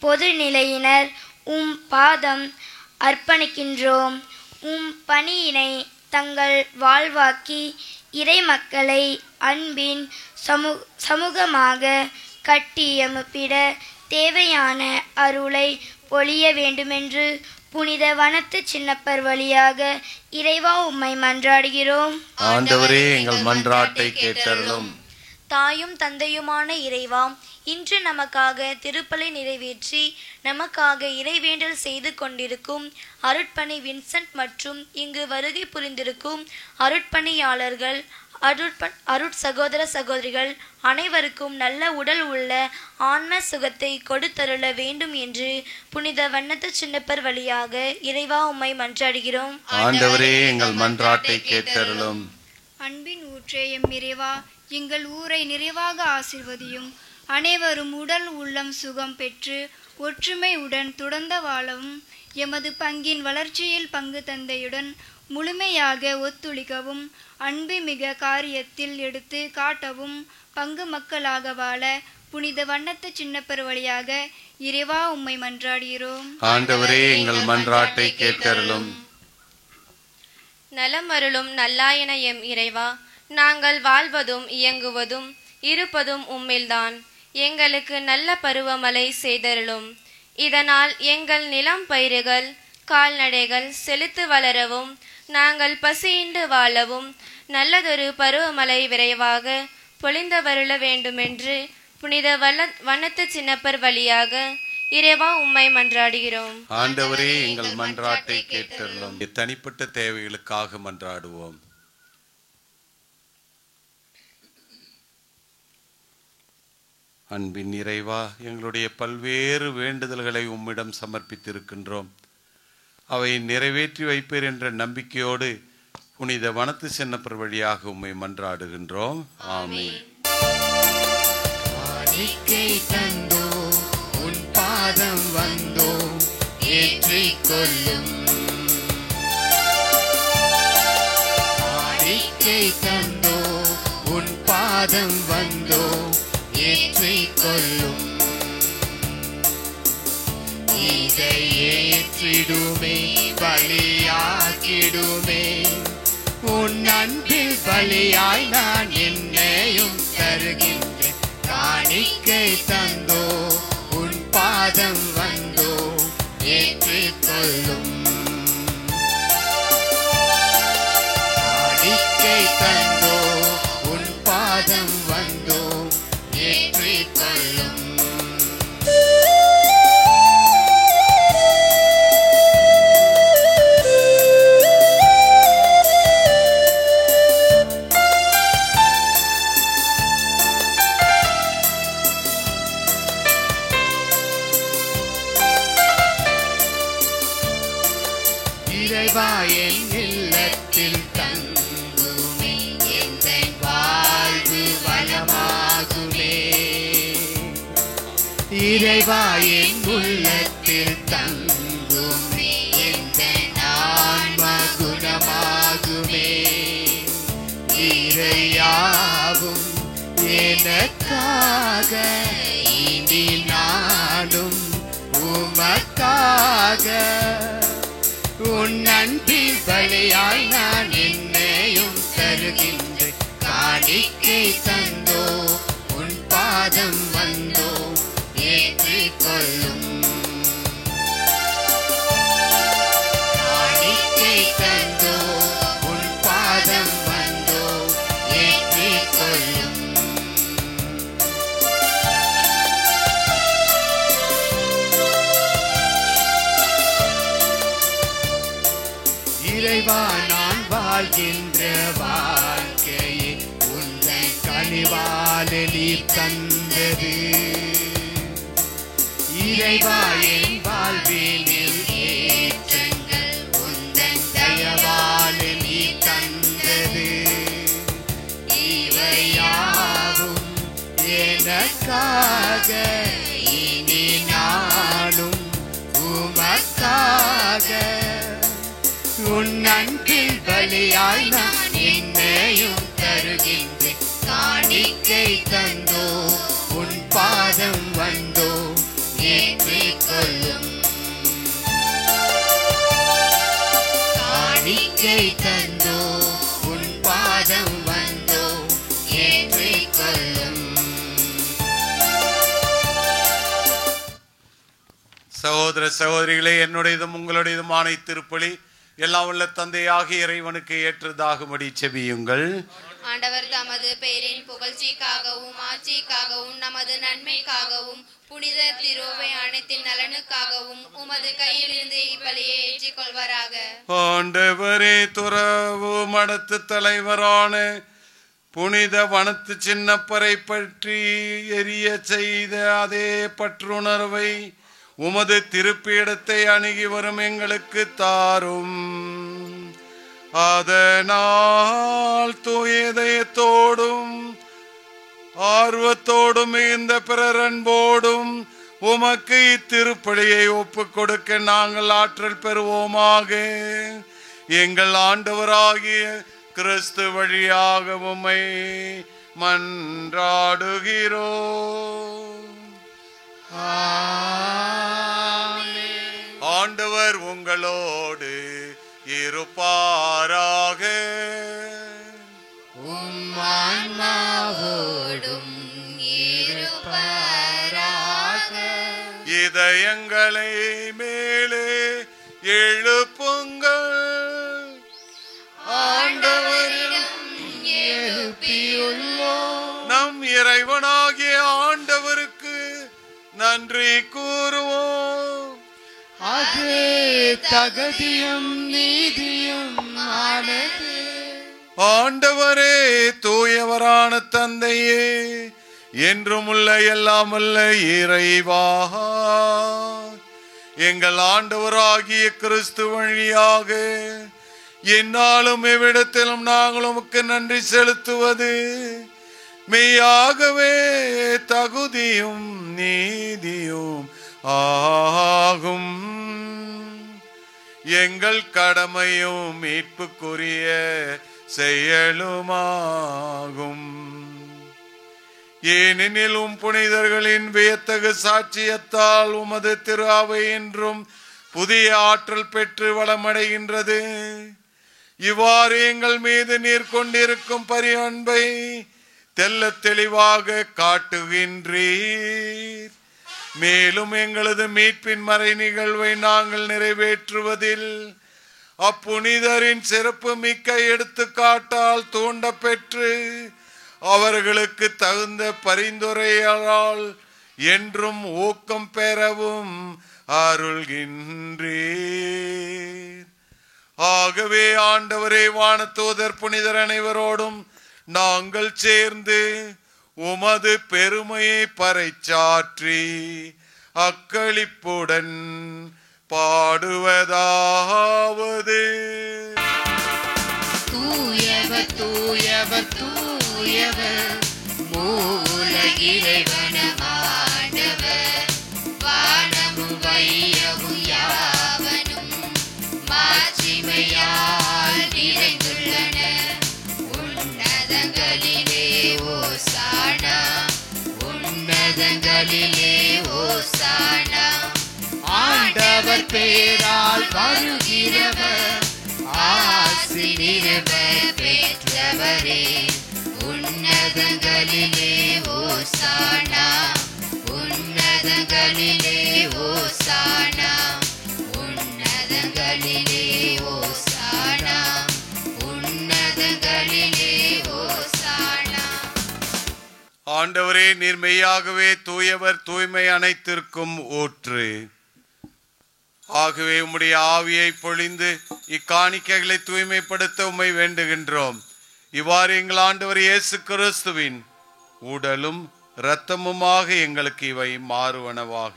பொதுநிலையினர் உம் பாதம் அர்ப்பணிக்கின்றோம். உம் பணியினை தங்கள் வாழ்வாக்கி இறை மக்களை அன்பின் சமூகமாக கட்டியமைப்பிட தேவையான அருளை பொழிய வேண்டுமென்று புனித வனத்து சின்னப்பர் வழியாக இறைவா உம்மை மன்றாடுகிறோம். ஆண்டவரே, எங்கள் மன்றாட்டை கேட்டருளும். தாயும் தந்தையுமான இறைவா, இன்று நமக்காக திருப்பலி நிறைவேற்றி நமக்காக இறைவேண்டல் செய்து கொண்டிருக்கும் அருட்பணி வின்சென்ட் மற்றும் இங்கு வருகை புரிந்திருக்கும் அருட்பணியாளர்கள், அருட்சகோதர சகோதரிகள் அனைவருக்கும் நல்ல உடல் உள்ள ஆன்ம சுகத்தை கொடுத்தருள வேண்டும் என்று புனித வண்ணத்து சின்னப்பர் வழியாக இறைவா உம்மை மன்றாடுகிறோம். ஆண்டவரே, எங்கள் மன்றாட்டை கேட்டருளும். அன்பின் ஊற்றே எம் இறைவா, எங்கள் ஊரை நிறைவாக ஆசிர்வதியும். அனைவரும் உடல் உள்ளம் சுகம் பெற்று ஒற்றுமையுடன் தொடர்ந்த வாழவும், எமது பங்கின் வளர்ச்சியில் பங்கு தந்தையுடன் முழுமையாக ஒத்துழைக்கவும், அன்பு மிக காரியத்தில் எடுத்து காட்டவும், பங்கு மக்களாக வாழ புனித வண்ணத்து சின்னப்பர் வழியாக இறைவா உம்மை மன்றாடுகிறோம். ஆண்டவரே, எங்கள் மன்றாட்டை கேட்டருளும். நலமருளும் நல்லாயன எம் இறைவா, நாங்கள் வாழ்வதும் இயங்குவதும் இருப்பதும் உம்மில்தான். எங்களுக்கு நல்ல பருவமழை செய்தருளும். இதனால் எங்கள் நிலம் பயிர்கள் கால்நடைகள் செழித்து வளரவும், நாங்கள் பசியின்றி வாழவும் நல்லதொரு பருவமழை விரைவாக பொழிந்தவருள வேண்டுமென்று புனித வண்ணத்து சின்னப்பர் வழியாக இறைவா உம்மை மன்றாடுகிறோம். ஆண்டவரே, எங்கள் மன்றாட்டை கேட்டருளும். தனிப்பட்ட தேவைகளுக்காக மன்றாடுவோம். அன்பின் இறைவா, எங்களுடைய பல்வேறு வேண்டுதல்களை உம்மிடம் சமர்ப்பித்திருக்கின்றோம். அவை நிறைவேற்றி வைப்பீர் என்ற நம்பிக்கையோடு புனித வனத்து சின்னப்பர் வழியாக உம்மை மன்றாடுகின்றோம். ஆமென். தந்தோ உன் பாதம் வந்தோ ஏற்றிக்கொள்ளும். தந்தோ உன் பாதம் வந்தோ ஏற்றிக்கொள்ளும். இதை ஏற்றிடுமே பலியாக்கிடுமே. உன் அன்பில் பலியாய் நான் என்னையும் தருகின்றேன். காணிக்கை தந்தோ உன் பாதம் வந்தோ ஏற்றிக்கொள்ளும். காணிக்கை தந்தோ உன் பாதம் வந்தோ ஏற்றிக்கொள்ளும். இறைவா, என் இல்லத்தில் தங்குமே, எந்த வாழ்வு வளமாகுமே. இறைவா, என் உள்ளத்தில் தங்குமே, எந்த ஆன்ம குணமாகுமே. இறையாவும் எனக்காக இனி நானும் உமக்காக. உன் அன்பில் பலியாய் நான் என்னையும் தருகின்றேன். காணிக்கை தந்தோ உன் பாதம் வந்தோ ஏற்றிக்கொள்ளும். காணிக்கை தந்தோ உன் பாதம் வந்தோ ஏற்றிக்கொள்ளும். இறைவா நான் வாழ்கின்ற வாழ்க்கையை உந்தன் கனிவால் நீ தந்தது. இறைவா என் வாழ்வினில் ஏற்றங்கள் உந்தன் தயவால் நீ தந்தது. இவையாவும் எனக்காக இனி நானும் உமக்காக. உன் அன்பில் பலியாய் நான் என்னையும் தருகின்றேன். காணிக்கை தந்தோ உன் பாதம் வந்தோ ஏற்றிக்கொள்ளும். காணிக்கை தந்தோ உன் பாதம் வந்தோ ஏற்றிக்கொள்ளும். சகோதர சகோதரிகளே, என்னுடையதும் உங்களுடையதுமான திருப்பலி எல்லாம் உள்ள தந்தையாகிய இறைவனுக்கு ஏற்றதாகும்படி செபியுங்கள். ஆண்டவர் தமது பெயரின் புகழ்ச்சிக்காகவும் ஆட்சிக்காகவும் நமது நன்மைக்காகவும் புனித திருவை அனைத்தின் நலனுக்காகவும் உமது கையில் இருந்து இப்பலியை ஏற்றுக்கொள்வாராக. ஆண்டவரே, துறவு மடத்து தலைவரான புனித வனத்து சின்னப்பரை பற்றி எரிய செய்த அதே பற்றுணர்வை உமது திருப்பீடத்தை அணுகி வரும் எங்களுக்கு தாரும். அதனால் தூயதயத்தோடும் ஆர்வத்தோடும் மிகுந்த பிறரன்போடும் உமக்கு இத்திருப்பலியை ஒப்புக் கொடுக்க நாங்கள் ஆற்றல் பெறுவோமாக. எங்கள் ஆண்டவராகிய கிறிஸ்து வழியாக உம்மை மன்றாடுகிறோம். ஆண்டவர் உங்களோடு இருப்பாராக. ஆன்மாவோடும் இருப்பாராக. இதயங்களை மேலே எழுப்புங்கள். ஆண்டவரிடம் எழுப்பியுள்ளோம். நம் இறைவனாகிய ஆண்டவருக்கு நன்றி கூறுவோம். அது தகுதியும் நீதியும் ஆனது. ஆண்டவரே, தூயவரான தந்தையே, என்றும் உள்ள எல்லாம் உள்ள இறைவா, எங்கள் ஆண்டவராகிய கிறிஸ்து வழியாக என்னாலும் எவ்விடத்திலும் நாங்கள் உமக்கு நன்றி செலுத்துவது மெய்யாகவே தகுதியும் நீதியும் ஆகும். எங்கள் கடமையும் மீட்புக்குரிய செயலுமாகும். ஏனெனிலும் புனிதர்களின் வியத்தகு சாட்சியத்தால் உமது திரு அவை என்றும் புதிய ஆற்றல் பெற்று வளமடைகின்றது. இவ்வாறு எங்கள் மீது நீர் கொண்டிருக்கும் பரிஅன்பை தெள்ளத் தெளிவாக காட்டுகின்றீர். மேலும் எங்களது மீட்பின் மறை நிகழ்வை நாங்கள் நிறைவேற்றுவதில் அப்புனிதரின் சிறப்பு மிக்க எடுத்துக்காட்டால் தூண்ட பெற்று அவர்களுக்கு தகுந்த பரிந்துரையால் என்றும் ஊக்கம் பெறவும் அருள்கின்றீர். ஆகவே ஆண்டவரே, வானதூதர் புனிதர் அனைவரோடும் நாங்கள் சேர்ந்து உமது பெருமையை பறைசாற்றி அக்களிப்புடன் பாடுவதாவது: தூயவர் தூயவர் தூயவர் மூல இறைவனமானவர். வானமும் வையமும் யாவனும் மாட்சிமையால் நிறைந்துள்ளன. உன்னதங்களிலே ஓசானா, உன்னதங்களிலே ஓசானா. ஆண்டவர் பேரால் வருகிறவர் ஆசி நிறைவர் பெற்றவரே. உன்னதங்களிலே ஓசானா, உன்னதங்களிலே ஓசானா, உன்னதங்களிலே ஓசானா, உன்னதங்களிலே ஓசானா. ஆண்டவரே, நீர் மெய்யாகவே தூயவர், தூய்மை அனைத்திற்கும் ஊற்று. ஆகவே உம்முடைய ஆவியை பொழிந்து இக்காணிக்கைகளை தூய்மைப்படுத்த உம்மை வேண்டுகின்றோம். இவ்வாறு எங்கள் ஆண்டவர் இயேசு கிறிஸ்துவின் உடலும் இரத்தமுமாக எங்களுக்கு இவை மாறுவனவாக.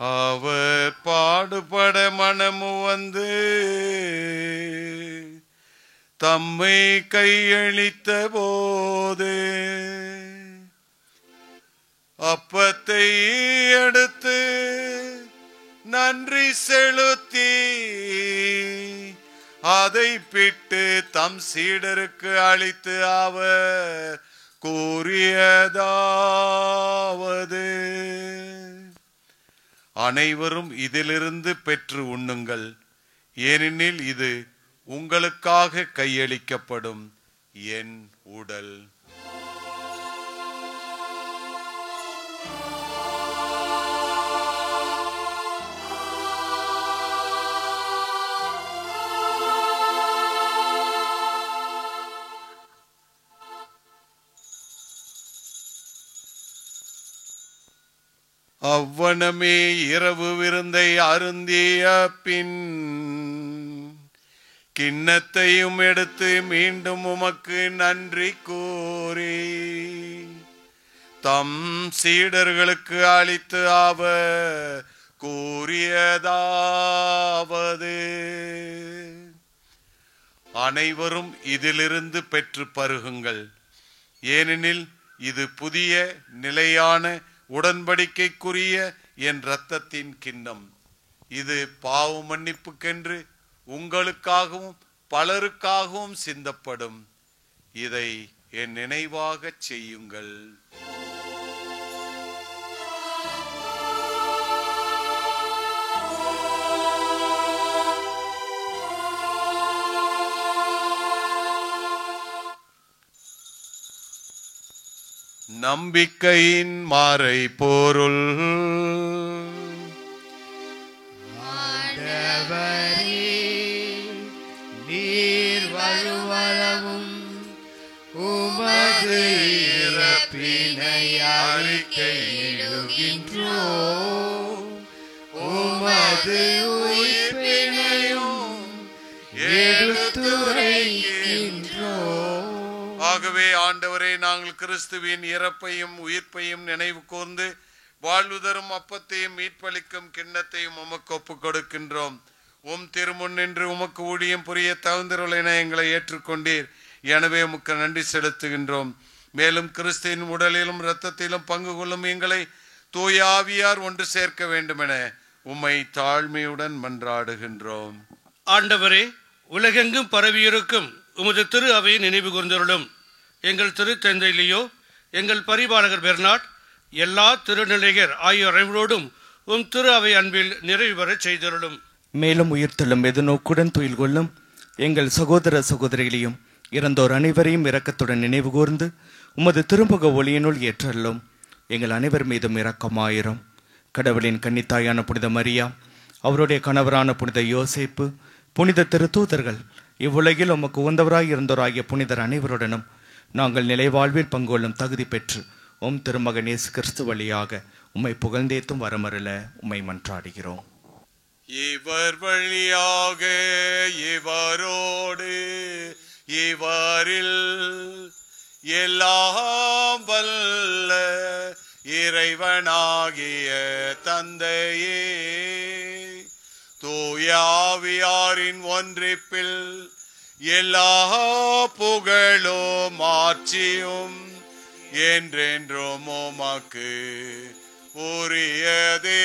அவர் பாடுபட மனமு வந்து தம்மை கையளித்த போது அப்பத்தை எடுத்து நன்றி செலுத்தி அதை பிட்டு தம் சீடருக்கு அளித்து அவர் கூறியதாவது, அனைவரும் இதிலிருந்து பெற்று உண்ணுங்கள், ஏனெனில் இது உங்களுக்காக கையளிக்கப்படும் என் உடல். அவ்வனமே இரவு விருந்தை அருந்திய பின் கிண்ணத்தையும் எடுத்து மீண்டும் உமக்கு நன்றி கூறி தம் சீடர்களுக்கு அளித்து அவர் கூறியதாவது, அனைவரும் இதிலிருந்து பெற்று பருகுங்கள், ஏனெனில் இது புதிய நிலையான உடன்படிக்கைக்குரிய என் இரத்தத்தின் கிண்ணம். இது பாவ மன்னிப்புக்கென்று உங்களுக்காகவும் பலருக்காகவும் சிந்தப்படும். இதை என் நினைவாக செய்யுங்கள். நம்பிக்கையின் மாறை பொருள். நீர் வருவளவும் உமது இறப்பினை அறிக்கையிடுகின்றோம், உமது உயிர்ப்பினையும் எடுத்துரைக்கின்றோம். ஆகவே ஆண்டவரே, நாங்கள் கிறிஸ்துவின் இறப்பையும் உயிர்ப்பையும் நினைவு கூர்ந்து வாழ்வு தரும் அப்பத்தையும் மீட்பளிக்கும் கிண்ணத்தையும் உமக்கு ஒப்புக் கொடுக்கின்றோம். உம் திருமுன் நின்று உமக்கு ஊழியம் புரிய தகுந்தருளென எங்களை ஏற்றுக்கொண்டீர். எனவே உமக்கு நன்றி செலுத்துகின்றோம். மேலும் கிறிஸ்துவின் உடலிலும் இரத்தத்திலும் பங்கு கொள்ளும் எங்களை தூய ஆவியார் ஒன்று சேர்க்க வேண்டுமென உம்மை தாழ்மையுடன் மன்றாடுகின்றோம். ஆண்டவரே, உலகெங்கும் பரவியிருக்கும் உமது திரு அவையை நினைவு கூர்ந்தருளும். எங்கள் திரு தந்தை லியோ, எங்கள் பரிபாலகர் பெர்னாட், எல்லா திருநிலையர் ஆகியோர் அனைவரோடும் உம் திரு அவை அன்பில் நிறைவு பெறச் செய்தருளும். மேலும் உயிர்த்தெழும் எதிர்நோக்குடன் துயில் கொள்ளும் எங்கள் சகோதர சகோதரிகளையும் இறந்தோர் அனைவரையும் இரக்கத்துடன் நினைவு கூர்ந்து உமது திருமுக ஒளியினுள் ஏற்றல்லும். எங்கள் அனைவர் மீதும் இரக்கமாயிரும். கடவுளின் கன்னித்தாயான புனித மரியா, அவருடைய கணவரான புனித யோசேப்பு, புனித திருத்தூதர்கள், இவ்வுலகில் உமக்கு உகந்தவராய் இருந்தோராகிய புனிதர் அனைவருடனும் நாங்கள் நிலைவாழ்வில் பங்கொள்ளும் தகுதி பெற்று உம் திருமகன் இயேசு கிறிஸ்து வழியாக உம்மை புகழ்ந்தேத்தும் வரமருள உம்மை மன்றாடுகிறோம். இவர் வழியாக இவரோடு இவரில் எல்லாம் வல்ல இறைவனாகிய தந்தையே, தூய ஆவியாரின் ஒன்றிப்பில் எல்லா புகழும் ஆட்சியும் என்றென்றும் உமக்கு உரியதே.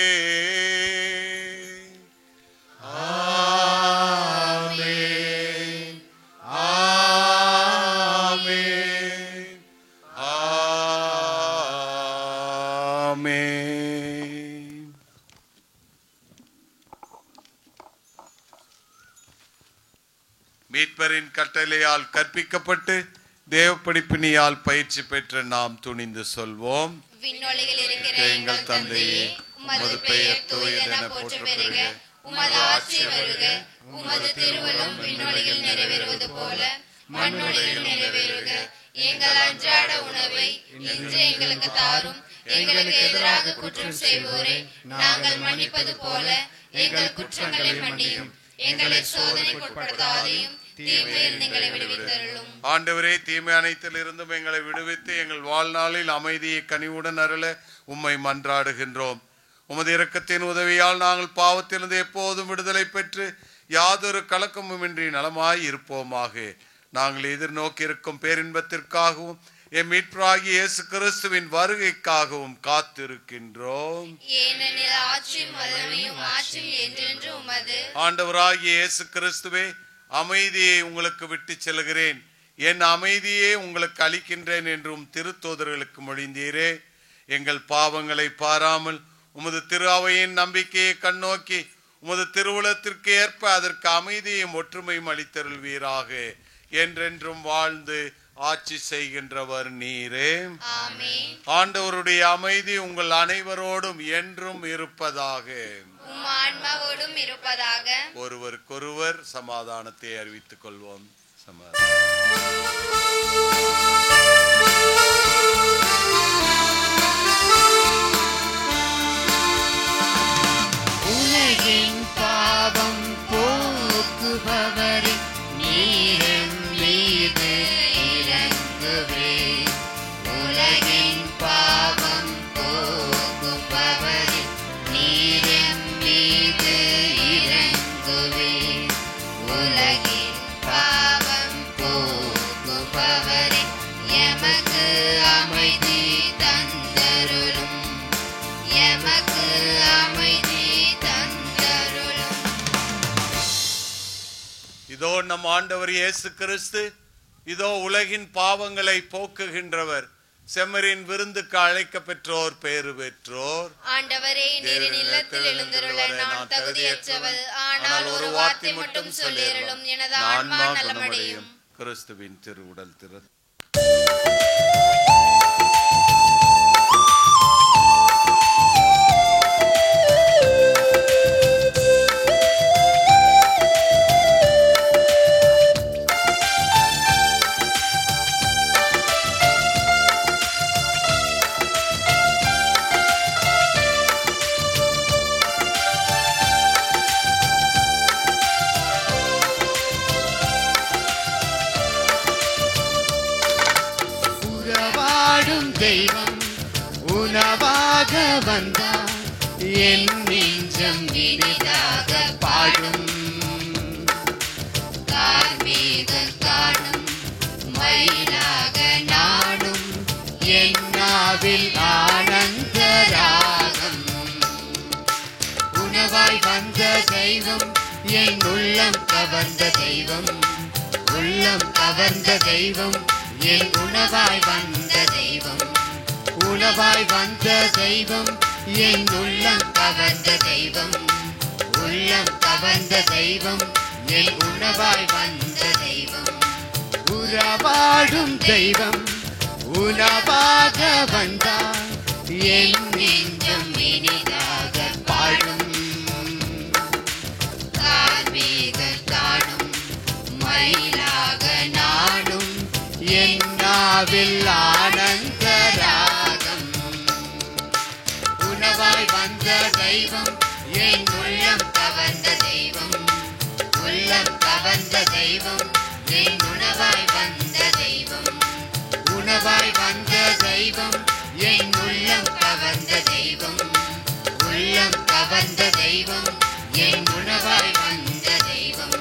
ஆமென், ஆமென், ஆமென். மீட்பரின் கட்டளையால் கற்பிக்கப்பட்டு தேவப்படிப்பினியால் பயிற்சி பெற்ற நாம் துணிந்து சொல்வோம். விண்ணொலியில் இருக்கிற எங்கள் தந்தையே, உமது பெயர் தூயதென போற்ற பெறுக, உமது ஆட்சி வருக, உமது திருவுளம் விண்ணொலியில் நிறைவேறுவது போல மண்ணொலியில் நிறைவேறுக. எங்கள் அன்றாட உணவை இன்று எங்களுக்கு தாரும், எங்களுக்கு எதிராக குற்றம் செய்வோரை நாங்கள் மன்னிப்பது போல எங்கள் குற்றங்களை மன்னியும். எங்களை சோதனைக்குட்படுத்தாதையும் தீமையில் எங்களை விடுவித்தருளும். ஆண்டவரே, தீமை அனைத்தில் இருந்தும் எங்களை விடுவித்து எங்கள் வாழ்நாளில் அமைதியை கனிவுடன் அருள உம்மை மன்றாடுகின்றோம். உமது இரக்கத்தின் உதவியால் நாங்கள் பாவத்திலிருந்து எப்போதும் விடுதலை பெற்று யாதொரு கலக்கமுமின்றி நலமாய் இருப்போமாக. நாங்கள் எதிர்நோக்கி இருக்கும் பேரின்பத்திற்காகவும் என் மீட்பராகிய இயேசு கிறிஸ்துவின் வருகைக்காகவும் காத்திருக்கின்றோம். ஏனெனில் ஆட்சியும் வல்லமையும் ஆட்சியும் என்றென்றும் உமது. ஆண்டவராகிய இயேசு கிறிஸ்துவே, அமைதியை உங்களுக்கு விட்டு செல்கிறேன், என் அமைதியே உங்களுக்கு அளிக்கின்றேன் என்றும் திருத்தூதர்களுக்கு மொழிந்தீரே. எங்கள் பாவங்களை பாராமல் உமது திரு அவையின் நம்பிக்கையை கண்ணோக்கி உமது திருவுளத்திற்கு ஏற்ப அதற்கு அமைதியும் ஒற்றுமையும் அளித்தருள்வீராக. என்றென்றும் வாழ்ந்து ஆட்சி செய்கின்றவர் நீரே. ஆண்டவருடைய அமைதி உங்கள் அனைவரோடும் என்றும் இருப்பதாக. ஒருவருக்கொருவர் சமாதானத்தை அறிவித்துக் கொள்வோம். உலகின் பாவம் போக்குபவரே, நீரின் மீது இறங்குவே. உலகின் பாவம் போக்குபவரே, நீரின் மீது இறங்குவே. உலகின் பாவம் போக்குபவரே, எமக்கு அமைதி தந்தருளும். எமக்கு அமைதி தந்தருளும். இதோ நம் ஆண்டவர் இயேசு கிறிஸ்து, இதோ உலகின் பாவங்களை போக்குகின்றவர். செம்மறின் விருந்துக்கு அழைக்க பெற்றோர் பேறு பெற்றோர். ஆண்டவரே, நீரின் இல்லத்தில் எழுந்தருள நான் தகுதியற்றவர். ஆனால் ஒரு வார்த்தை மட்டும் சொல்லியருளும், எனது ஆன்மா நலமடையும். கிறிஸ்துவின் திருவுடல் திரு தெய்வம் உணவாக வந்தார், என் நெஞ்சம் இனிதாக பாடும். கார்மேக காணும் மயிலாக நாடும், என் நாவில் ஆனந்த ராகம். உணவாய் வந்த தெய்வம், என் உள்ளம் கவர்ந்த தெய்வம். உள்ளம் கவர்ந்த தெய்வம், என் உணவாய் வந்த தெய்வம். உணவாய் வந்த தெய்வம், என் உள்ளம் கவர்ந்த தெய்வம். உள்ளம் கவர்ந்த தெய்வம், என் உணவாய் வந்த தெய்வம். உறவாடும் தெய்வம் உணவாக வந்தார், என் நெஞ்சம் இனிதாக பாடும். கார்மேக காணும் மயிலாக நாடும், என் நாவில் ஆனந்த ராகம். உணவாய் வந்த தெய்வம், என் உள்ளம் கவர்ந்த தெய்வம். உள்ளம் கவர்ந்த தெய்வம், என் உணவாய் வந்த தெய்வம். உணவாய் வந்த தெய்வம், என் உள்ளம் கவர்ந்த தெய்வம். உள்ளம் கவர்ந்த தெய்வம், என் உணவாய் வந்த தெய்வம்.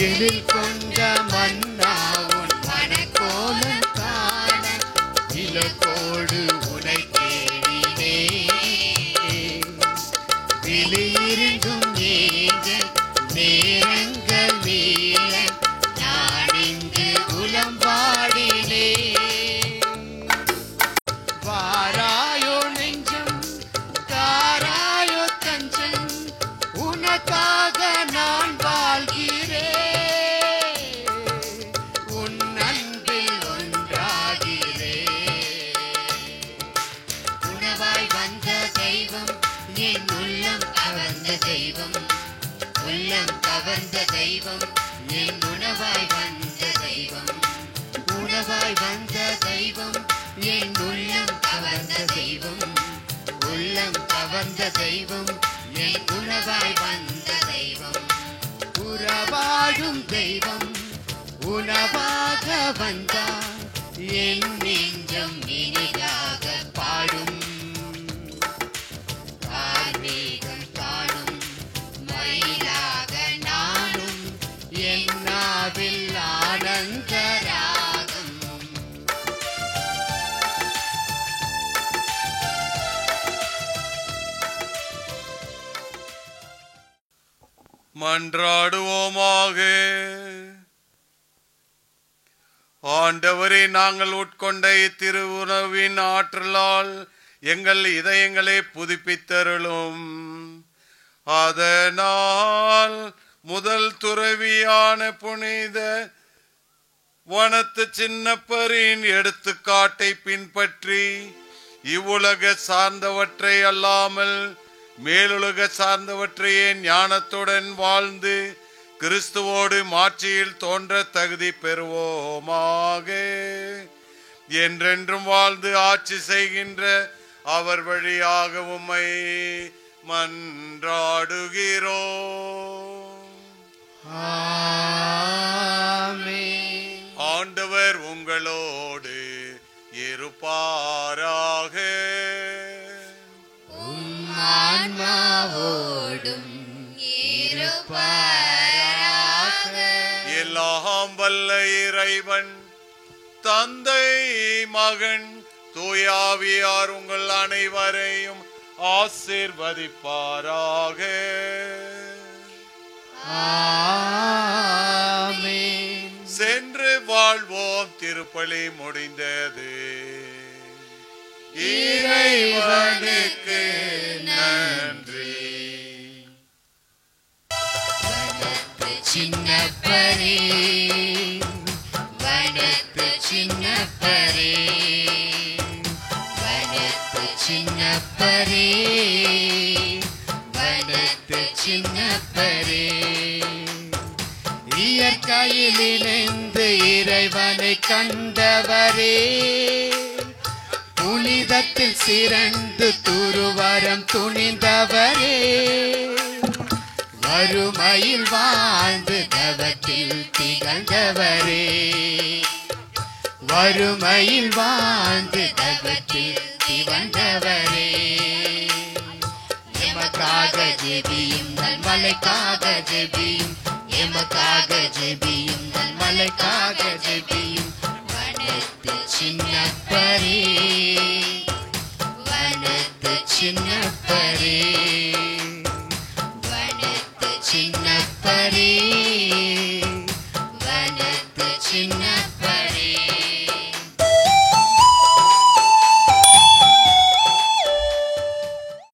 எழில் கொண்ட மன்னா உன் மனக்கோலம் காண, இலக்கோடு உனை தேடினே. வெளியிருந்தும் நீங்க நேரங்கள் மீள, நான் இங்கு உலம்பா தெய்வம் என் உள்ளம் கவர்ந்த தெய்வம், உள்ளம் கவர்ந்த தெய்வம் என் உணவாய் வந்த தெய்வம், உணவாய் வந்த தெய்வம் என் உள்ளம் கவர்ந்த தெய்வம், உள்ளம் கவர்ந்த தெய்வம் என் உணவாய் வந்த தெய்வம், உறவாடும் தெய்வம் உணவாக வந்தார் என் நெஞ்சம் இனிதாக பாடும், கார்மேகம் காணும் மயிலாக நானும் என் நாவில் ஆனந்த ராகம். மன்றாடுவோமாக. ஆண்டவரே, நாங்கள் உட்கொண்ட இத்திருவுணவின் ஆற்றலால் எங்கள் இதயங்களை புதுப்பித்தருளும். அதனால் முதல் துறவியான புனித வனத்து சின்னப்பரின் எடுத்துக்காட்டை பின்பற்றி இவ்வுலக சார்ந்தவற்றை அல்லாமல் மேலுலக சார்ந்தவற்றையே ஞானத்துடன் வாழ்ந்து கிறிஸ்துவோடு மாட்சியில் தோன்ற தகுதி பெறுவோமாக. என்றென்றும் வாழ்ந்து ஆட்சி செய்கின்ற அவர் வழியாக உம்மை மன்றாடுகிறோம். ஆமென். ஆண்டவர் உங்களோடு இருப்பாராக. ஆன்மாவோடும் இருப்பாராக. எல்லாம் வல்ல இறைவன் தந்தை மகன் தூயாவியார் உங்கள் அனைவரையும் ஆசீர்வதிப்பாராக. ஆமென். சென்று வாழ்வோம். திருப்பலி முடிந்தது. இறைவனுக்கு நன்றி. சின்னப்பரே வனத்து சின்னப்பரே, வனத்து சின்னப்பரே, வனத்து சின்னப்பரே, இயற்கையில் இணைந்து இறைவனை கண்டவரே, புனிதத்தில் சிறந்து துருவரம் துணிந்தவரே, வறுமையில் வாழ்ந்து தவத்தில் திகழ்ந்தவரே, வறுமையில் வாழ்ந்து தவத்தில் திகழ்ந்தவரே, எமக்காக ஜெபியும் நல்மலைக்காக ஜெபியும், எமக்காக ஜெபியும் நல்மலைக்காக ஜெபியும், வனத்து சின்னப்பரே, வனத்து சின்னப்பரே, வனத்து சின்னப்பரே, வனத்து சின்ன